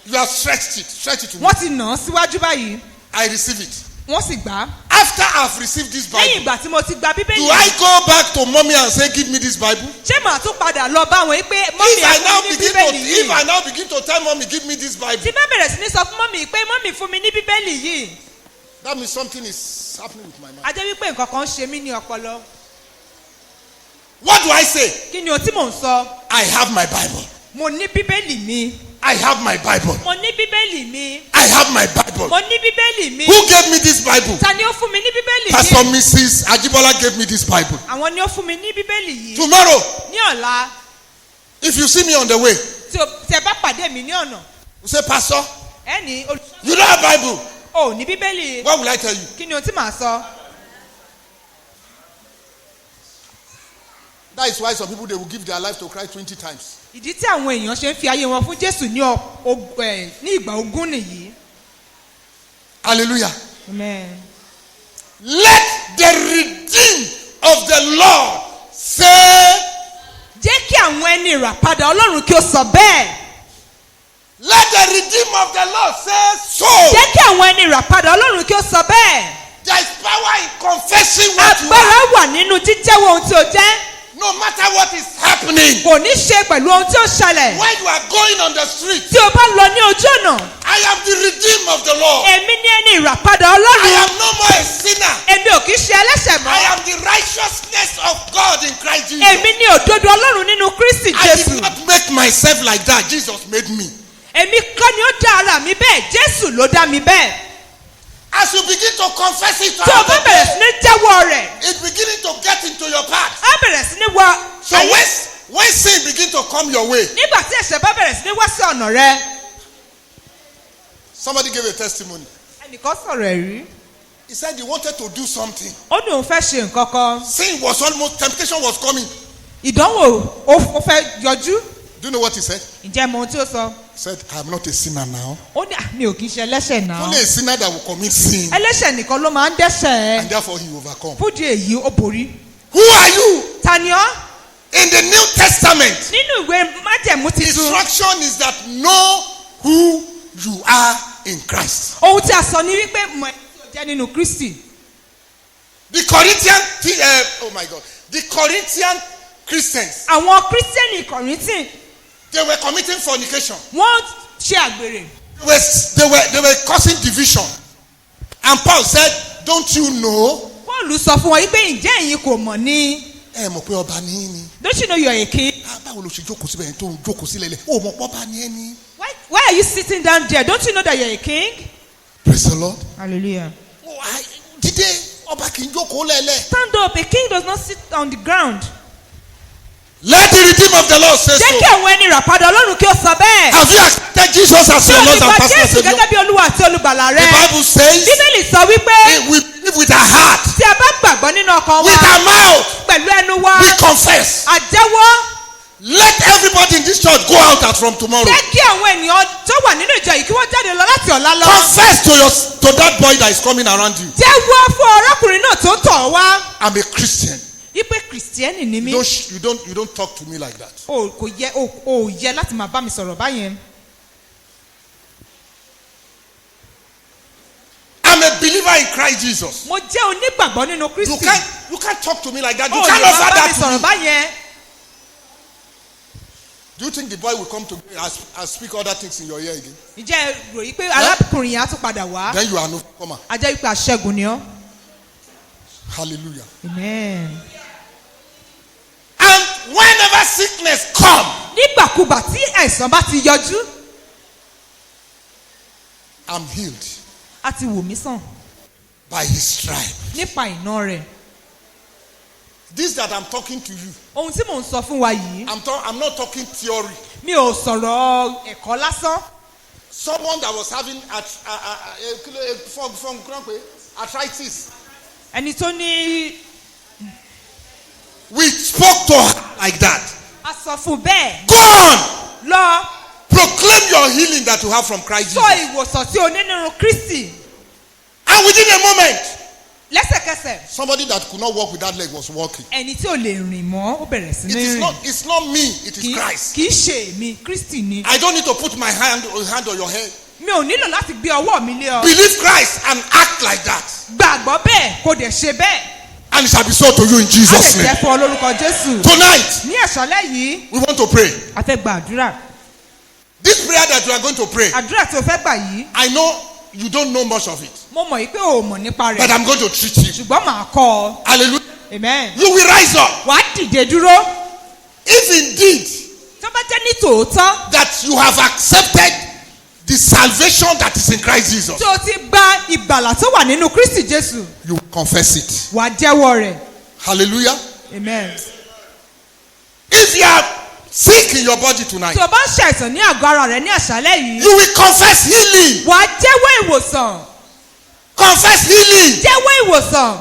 You have stretched it. Stretch it to me. wọ́n ti nà án síwájú báyìí. I receive it. wọ́n sì gbà á. After I've received this lẹ́yìn Bible, ìgbà tí mo ti gba do bíbélì. I go back to mommy and say, give me this Bible? ṣé màá tún padà lọ bá wọn pé mọ́mì ẹ fún mi ní bíbélì If I yìí. now begin to tell mommy, give me this Bible, tí bá bẹ̀rẹ̀ sí ní sọ fún mọ́mì pé mọ́mì fún mi ní bíbélì yìí. that means something is happening with my mind. àjẹ́ wípé nǹkan kan ń ṣe mí ní ọpọlọ. What do I say? kí ni o tí mò ń sọ. I have my Bible. mo ní bíbélì mi. I have my Bible. mo ní bíbélì mi. I have my Bible. mo ní bíbélì mi. Who gave me this Bible? ta ni ó fún mi ní bíbélì Pastor yìí. Mrs. Ajibola gave me this Bible. àwọn ni ó fún mi ní bíbélì yìí. Tomorrow, ní ọ̀la if you see me on the way, tí ẹ bá pàdé mi ní ọ̀nà. you say, Pastor, ẹ ní you don't have Bible. o ní bíbélì. What will I tell you? kí ni o tí màá sọ. That is why some people, they will give their life to Christ 20 times. ìdí tí àwọn èèyàn ṣe ń fi ayé wọn fún Jésù ní ìgbà ogún nìyí. Hallelujah. Amen. Let the redeemed of the Lord say, jẹ́ kí àwọn ẹni ìràpadà Ọlọ́run kí ó sọ bẹ́ẹ̀. let the redeemed of the Lord say so. jẹ́ kí àwọn ẹni ìràpadà Ọlọ́run kí ó sọ bẹ́ẹ̀. There is power in confessing what you agbára are. wà nínú jíjẹ́wọ́ ohun tí o jẹ́. No matter what is happening. kò ní ṣe pẹ̀lú ohun tí ó ṣẹlẹ̀. When you are going on the street, tí o bá lọ ní ojú ọ̀nà. I am the redeemed of the Lord. èmi ní ẹni ìràpadà I Ọlọ́run. am no more a sinner. èmi ò kì í ṣe ẹlẹ́ṣẹ̀ I mọ́. am the righteousness of God in Christ Jesus. èmi ní òdodo Ọlọ́run nínú Kristi I Jésù. did not make myself like that. Jesus made me. èmi kọ́ ni ó dá ara mi bẹ́ẹ̀ Jésù ló dá mi bẹ́ẹ̀. As you begin to confess it, tí o bá bẹ̀rẹ̀ sí ní jẹ́wọ́ rẹ̀. it's beginning to get into your path. á bẹ̀rẹ̀ sí ní wá. So when sin begin to come your way, nígbà tí ẹ̀ṣẹ̀ bá bẹ̀rẹ̀ sí ní wá sí ọ̀nà rẹ. somebody gave a testimony. ẹnìkan sọ̀rọ̀ ẹ̀rí. He said he wanted to do something. ó ní òun fẹ́ ṣe nǹkan kan. Sin was almost, temptation was coming. ìdánwò ó fẹ́ yọjú. Do you know what he said? ǹjẹ́ mo ohun tí ó sọ. He said, I am not a sinner now. ó ní mi ò kì í ṣe ẹlẹ́ṣẹ̀ náà. Only a sinner that will commit sin. ẹlẹ́ṣẹ̀ nìkan ló máa ń dẹ́ṣẹ̀. And therefore he overcome. fúdi èyí ó borí. Who are you? ta ni ọ́? In the New Testament, nínú ìwé májẹ̀mú titun. instruction is that know who you are in Christ. ohun tí a sọ ni wípé mọ̀ ẹni tí o jẹ́ nínú Kristi. The Corinthian, oh my God, the Corinthian Christians, àwọn kírísítẹ́nì kọ̀rìntìn they were committing fornication. wọ́n ṣe àgbèrè. They were causing division. And Paul said, don't you know? Pọ́ọ̀lù sọ fún wọn yìí pé ǹjẹ́ ẹ̀yin kò mọ̀ ni. Ẹ mọ̀ pé ọba ní í ni. Don't you know you are a king? Báwo ló ṣe jókòó síbẹ̀ yẹn tó ń jókòó sílẹ̀ lẹ̀? O mọ̀ pé ọba ní ẹ ní. Why are you sitting down there? Don't you know that you are a king? Praise the Lord. Hallelujah. Dìde ọba kì í jókòó lẹ́lẹ̀. Stand up. A king does not sit on the ground. Let the redeemer of the Lord say Jẹ́ so. kí àwọn ẹni ràpadà Ọlọ́run kí ó sọ bẹ́ẹ̀. Have you accepted Jesus as your Lord and Ìgbà personal Jésù Savior? gẹ́gẹ́ bí Olúwa àti Olùgbàlà The rẹ. Bible says, Bíbélì sọ wípé we believe with our heart, tí a bá gbàgbọ́ nínú ọkàn with wa our mouth, pẹ̀lú ẹnu wa we confess. àjẹ́wọ́. Let everybody in this church go out as from tomorrow. Jẹ́ kí àwọn ènìyàn tó wà nínú ìjọ yìí kí wọ́n jáde lọ láti ọ̀la lọ. Confess to that boy that is coming around you. Jẹ́wọ́ fún arákùnrin náà tó ń tọ̀ wá. I'm a Christian. Ipe Kìrìsìtẹ́nì ni mí. You don't talk to me like that. O yẹ láti máa bá mi sọ̀rọ̀ báyẹn. I'm a believer in Christ Jesus. Mo jẹ́ onígbàgbọ́ nínú Kristi. You can't talk to me like that. You O can't lè offer máa bá mi that to sọ̀rọ̀ me. báyẹn. Do you think the boy will come to me and speak other things in your ear again? Ǹjẹ́ ròyìn pé arákùnrin yẹn á tún padà wá? Then you are no comer. A jẹ́ wípé aṣẹ́gun ni ọ́. Hallelujah. Amen. And whenever sickness come, Nígbàkúgbà tí àìsàn bá ti yọjú, I'm healed a ti wò mí sàn by his stripe. nípa iná rẹ̀. This that I'm talking to you, Ohun tí mò ń sọ fún wa yìí, I'm not talking theory. mi ò sọ̀rọ̀ ẹ̀kọ́ lásán. Someone that was having arthritis, Ẹni tó ní we spoke to her like that. a sọ fún bẹ́ẹ̀ Go on, lọ proclaim your healing that you have from Christ sọ Jesus. ìwòsàn tí o ní nínú Kristi. And within a moment, Lẹ́sẹ̀kẹsẹ̀ somebody that could not walk with that leg was walking. ẹni tí ò lè rìn mọ́ ó bẹ̀rẹ̀ sí It ní is rìn. not. It's not me. It is Christ. Kì í ṣe èmi, Kristi ni. I don't need to put my hand on your head. Mi ò nílò láti gbé ọwọ́ mi lé ọ. Believe Christ and act like that, Gbàgbọ́ bẹ́ẹ̀ kò dẹ̀ ṣe bẹ́ẹ̀. and it shall be so to you in A lè Jesus' jẹ́ name. fún ọ lórúkọ Jésù. Tonight, Ní àṣálẹ́ yìí, we want to pray. a fẹ́ gba àdúrà. This prayer that you are going to pray, Àdúrà tí o fẹ́ gbà yìí, I know you don't know much of it, mo mọ̀ yìí pé o ò mọ̀ nípa but rẹ̀. I'm going to treat you. Ṣùgbọ́n màá kọ́ ọ. Hallelujah. Amen. You will rise up. Wàá dìde dúró. If indeed Tó bá jẹ́ ní tòótọ́ that you have accepted the salvation that is in Christ Jesus, tí o ti gba ìgbàlà tó wà nínú Kristi Jésù, you will confess it. wàá jẹ́wọ́ rẹ̀. Hallelujah. Amen. If you are sick in your body tonight, Tí o bá ń ṣàìsàn ní àgọ́ ara rẹ̀ ní àṣálẹ́ yìí, you will confess healing. wàá jẹ́wọ́ ìwòsàn. Confess healing. Jẹ́wọ́ ìwòsàn.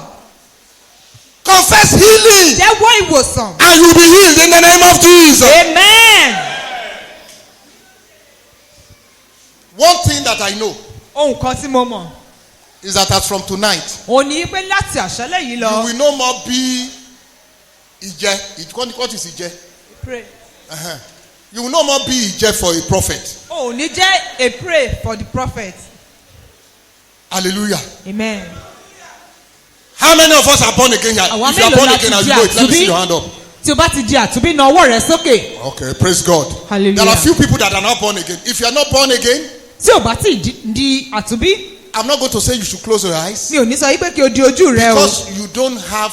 Confess healing. Jẹ́wọ́ ìwòsàn. And you will be healed in the name of Jesus. Amen. One thing that I know Ohun kan tí mo mọ̀, is that as from tonight, òun ni pé láti àṣálẹ́ yìí you lọ. will no more be Ije. What is Ije? Pray. Uh-huh. You will no more be Ije for a prophet. Òun ní jẹ́ a pray for the prophet. Hallelujah. Amen. How many of us are born again here? Àwa If you are mélòó born láti again and di you know it, let me see àtúnbí? your hand up. Tí o bá ti di àtúnbí na ọwọ́ rẹ sókè. Okay, praise God. Hallelujah. There are few people that are not born again. If you are not born again, Tí o bá ti di àtúnbí, I'm not going to say you should close your eyes, mi ò ní sọ yí pé kí o di ojú rẹ o. because you don't have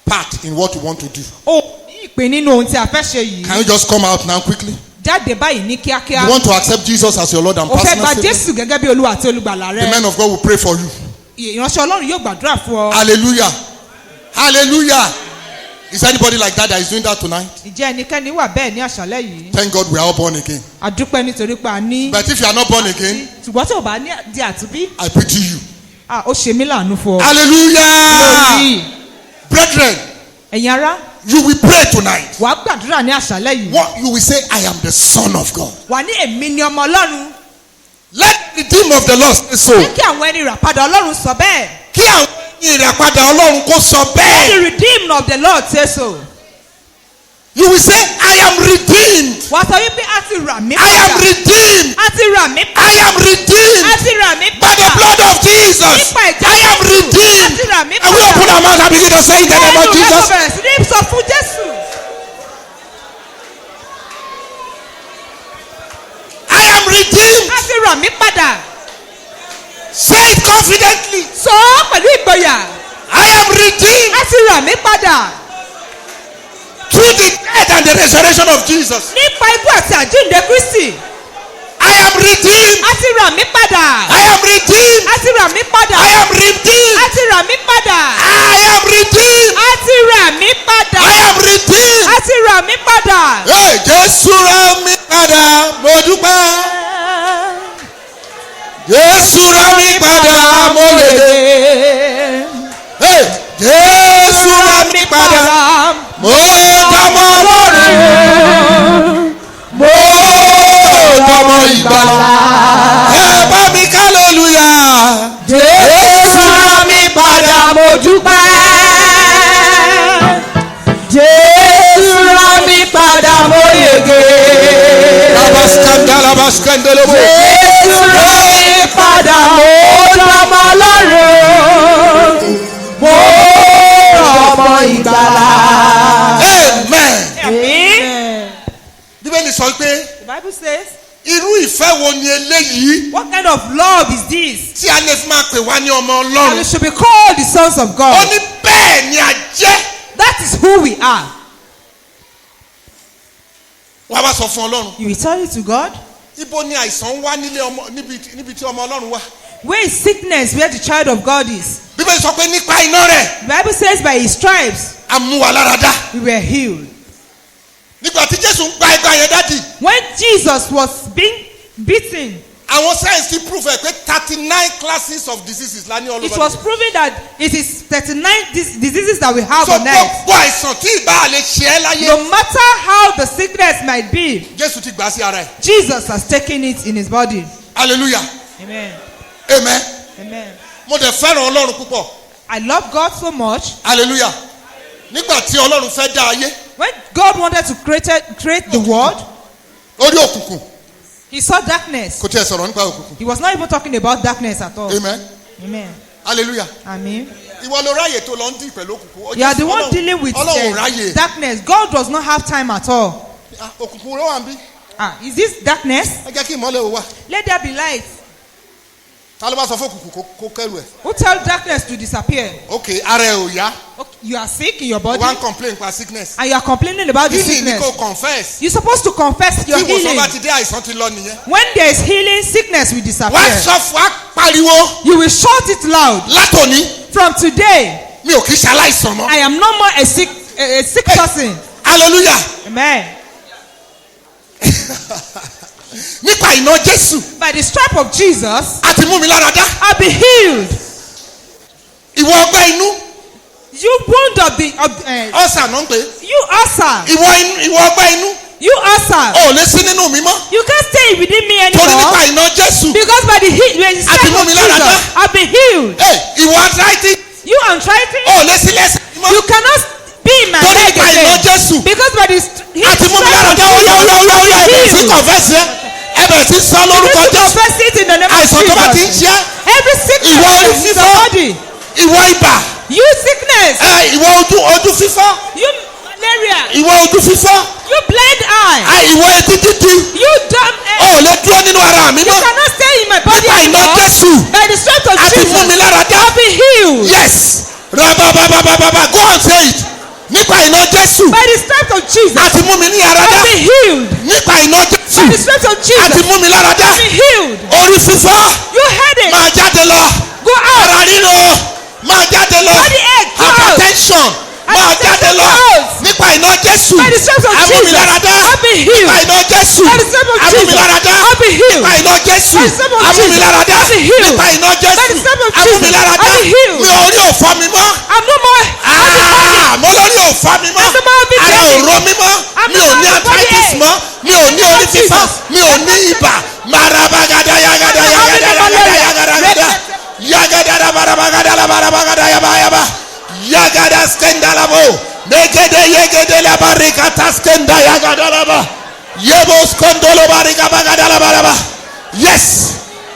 part in what you want to do. O ní ìpín nínú ohun tí a fẹ́ ṣe yìí. Can you just come out now quickly? Jáde báyìí ní kíákíá. You want to accept Jesus as your Lord and O fẹ́ personal gba Savior? Jésù gẹ́gẹ́ bí Olúwa àti Olùgbàlà The rẹ. men of God will pray for you. Ìránṣẹ́ Ọlọ́run yóò gbàdúrà fún ọ. Hallelujah. Hallelujah. Is anybody like that is doing that tonight? Ìjẹ́ ẹnikẹ́ni wà bẹ́ẹ̀ ní àṣálẹ́ yìí. Thank God we are all born again. A dúpẹ́ nítorí pé a ní. But if you are not born again, Ṣùgbọ́n tí o bá ní di àtúnbí, I pity you. ó ṣe mí láàánú fún ọ. Hallelujah. Lórí Brethren, ẹ̀yin ará, you will pray tonight. wàá gbàdúrà ní àṣálẹ́ yìí. What you will say, I am the Son of God. Wà ní èmi ni ọmọ Ọlọ́run. Let the redeemer of the Lord say so. Jẹ́ kí àwọn ẹni ìràpadà Ọlọ́run sọ bẹ́ẹ̀. Kí àwọn ìràpadà Ọlọ́run kó sọ Let the bẹ́ẹ̀. redeemed of the Lord say so. You will say, I am redeemed. Wàá sọ wípé a ti rà mí I am padà. redeemed. A ti rà mí I padà. am redeemed A ti rà mí by the padà. blood of Jesus. Nípa ẹ̀jẹ̀ I am Jésù. A redeemed. ti rà mí And we open padà. our mouth and begin to say in the name of Ẹnu rẹ kò Jesus. bẹ̀rẹ̀ sí ní sọ fún Jésù. confidently. sọ pẹ̀lú ìgboyà. I am redeemed a ti rà mí padà. through the death and the resurrection of Jesus. nípa ikú àti àjíǹde Kristi. I am redeemed. a ti rà mí padà. I am redeemed. a ti rà mí padà. I am redeemed. a ti rà mí padà. I am redeemed. a ti rà mí padà. I am redeemed. a ti rà mí padà. Hey, Jésù rà mí padà, mo dúpẹ́. Jésù rà mí padà, mo lè dé. Hey, Jésù rà mí padà, mo dọmọ Ọlọ́run, mo dọmọ ìgbàlà. Ẹ bá mi ká hallelujah. Jésù rà mí padà, mo dúpẹ́. Jésù rà mí padà, mo yege. Labaskandalobo. Jésù rà mí padà, mo dọmọ Ọlọ́run, mo dọmọ ìgbàlà. Amen. Amen. Bíbélì sọ pé The Bible says, irú ìfẹ́ wo ni eléyìí what kind of love is this? tí a lè fi máa pè wá ní ọmọ And we Ọlọ́run? should be called the sons of Ó God. ní bẹ́ẹ̀ ni a jẹ́. That is who we are. Wàá wá sọ fún Ọlọ́run. You return it to God. Ibo ni àìsàn wá nílé ọmọ níbi tí ọmọ Ọlọ́run wà? Where is sickness where the child of God is? Bíbélì sọ pé nípa iná rẹ̀ The Bible says by his stripes a mú wa lára dá. we were healed. Nígbà tí Jésù ń gba ẹgbàá yẹn dádì, When Jesus was being beaten, àwọn sáyẹ̀nsì ti prove ẹ̀ pé 39 classes of diseases la ní all it over was the world. proven that it is 39 diseases that we have So on earth. gbogbo àìsàn tí ìbá lè ṣe ẹ́ láyé, No matter how the sickness might be, Jésù ti gbà á sí ara ẹ̀. Jesus has taken it in his body. Hallelujah. Amen. Amen. Amen. Mo dẹ̀ fẹ́ràn Ọlọ́run púpọ̀. I love God so much. Hallelujah. Nígbà tí Ọlọ́run fẹ́ dá ayé, When God wanted to create the world, ó rí òkùnkùn. he saw darkness. Kò tiẹ̀ sọ̀rọ̀ nípa òkùnkùn. He was not even talking about darkness at all. Amen. Amen. Hallelujah. Amen. Ìwọ ló ráyè tó lọ ń dì pẹ̀lú òkùnkùn. You are the one dealing with Ọlọ́run ò ráyè. darkness. God does not have time at all. Òkùnkùn ló wà ń bí. Is this darkness? Ẹ jẹ́ kí ìmọ́lẹ̀ ò wà. Let there be light. Ta ló bá sọ fún òkùnkùn kó kẹ́rù ẹ̀? Who tell darkness to disappear? Okay, ara ẹ̀ ò yá. Okay, you are sick in your body One complain pa sickness. and you are complaining about the Healing ni sickness. kò confess. You're supposed to confess your Tí ìwòsàn healing. bá ti dé àìsàn ti lọ nìyẹn. When there is healing, sickness will Wá disappear. sọ fún wa pariwo You will shout it loud. látòní. From today, Mi ò kì í ṣe aláìsàn mọ́. I am no more a sick person. Hallelujah. Amen. Nípa iná Jésù, By the stripe of Jesus, a ti mú mi lára dá. I'll be healed. Ìwọ ọgbẹ́ inú, You wound of the ọ̀sà náà ń pè é. you ulcer. Ìwọ ọgbẹ́ inú, You ulcer. o ò lè sí nínú mi mọ́. You can't stay within me Torí nípa anymore. iná Jésù. Because by the stripe mú of mi lára Jesus, dá. I'll be healed. Ìwọ arthritis, You arthritis, o ò lè sí lẹ́sẹ̀ mi mọ́. you cannot be in my Torí leg nípa iná again. Jésù. Because by the A ti mú mi lára dá. Ó yá, ẹ bẹ̀rẹ̀ sí confess yẹn. Ẹ bẹ̀rẹ̀ sí sọ lórúkọ You Jésù. confess it in the name of Àìsàn tó bá ti ń Jesus. ṣe ẹ́. Every sickness Ìwọ orí in your fífọ́. body. Ìwọ ibà. You sickness. Ìwọ ojú fífọ́. You malaria. Ìwọ ojú fífọ́. You blind eye. Ìwọ etí dídí. You dumb O ò lè dúró nínú ara mi You mọ́. cannot stay in my body Nípa iná anymore. Jésù. By the strength of A ti Jesus, mú mi lára dá. I'll be healed. Yes. Rabababababa. Go and say it. Nípa iná Jésù. By the strength of Jesus, A ti mú mi ní ara dá. I'll be healed. Nípa iná Jésù. By the strength of A ti Jesus, mú mi lára dá. I'll be healed. Orí fífọ́. You headache, Máa jáde lọ. go out. Ara ríro. Máa jáde lọ. Body ache, go out. Hypertension. Máa jáde lọ. Nípa iná Jésù. By the strength of A mú mi Jesus, lára dá. I'll be healed. Nípa iná Jésù. By the strength of A mú mi Jesus, lára dá. I'll be healed. Nípa iná Jésù. By the strength of A mú mi Jesus, lára dá. I'll be healed. Nípa iná Jésù. By the strength of A mú mi Jesus, lára dá. I'll be healed. Mi ò rí òfò mi mọ́. I'm no more. Mo lórí òfò mi mọ́. I'm no more big Ara ò baby. ro mi mọ́. I'm Mi no ò more ní body arthritis ache. mọ́. Mi ò ní orí fífọ́. Mi ò ní ibà. Marabagada yagada yagada yagada yagada yagada marabagada la marabagada yaba yaba yagada skendala bo negede yegede la barikata skenda yagada la ba yebo skondolo barika bagada la baraba. Yes,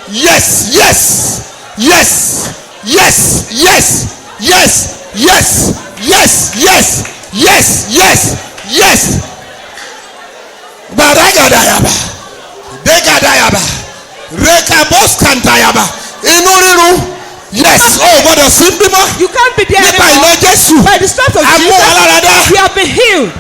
yes, yes, yes, yes, yes, yes, yes, yes, yes, yes, yes, yes. Baragada yaba. Degadayaba, Rekabos Kantayaba, inú rírun, Yes, oh gbọ́dọ̀ sí bímọ. You can't be there Nípa anymore. iná Jésù. By the strength of A mú wa lára dá. Jesus, we have been healed.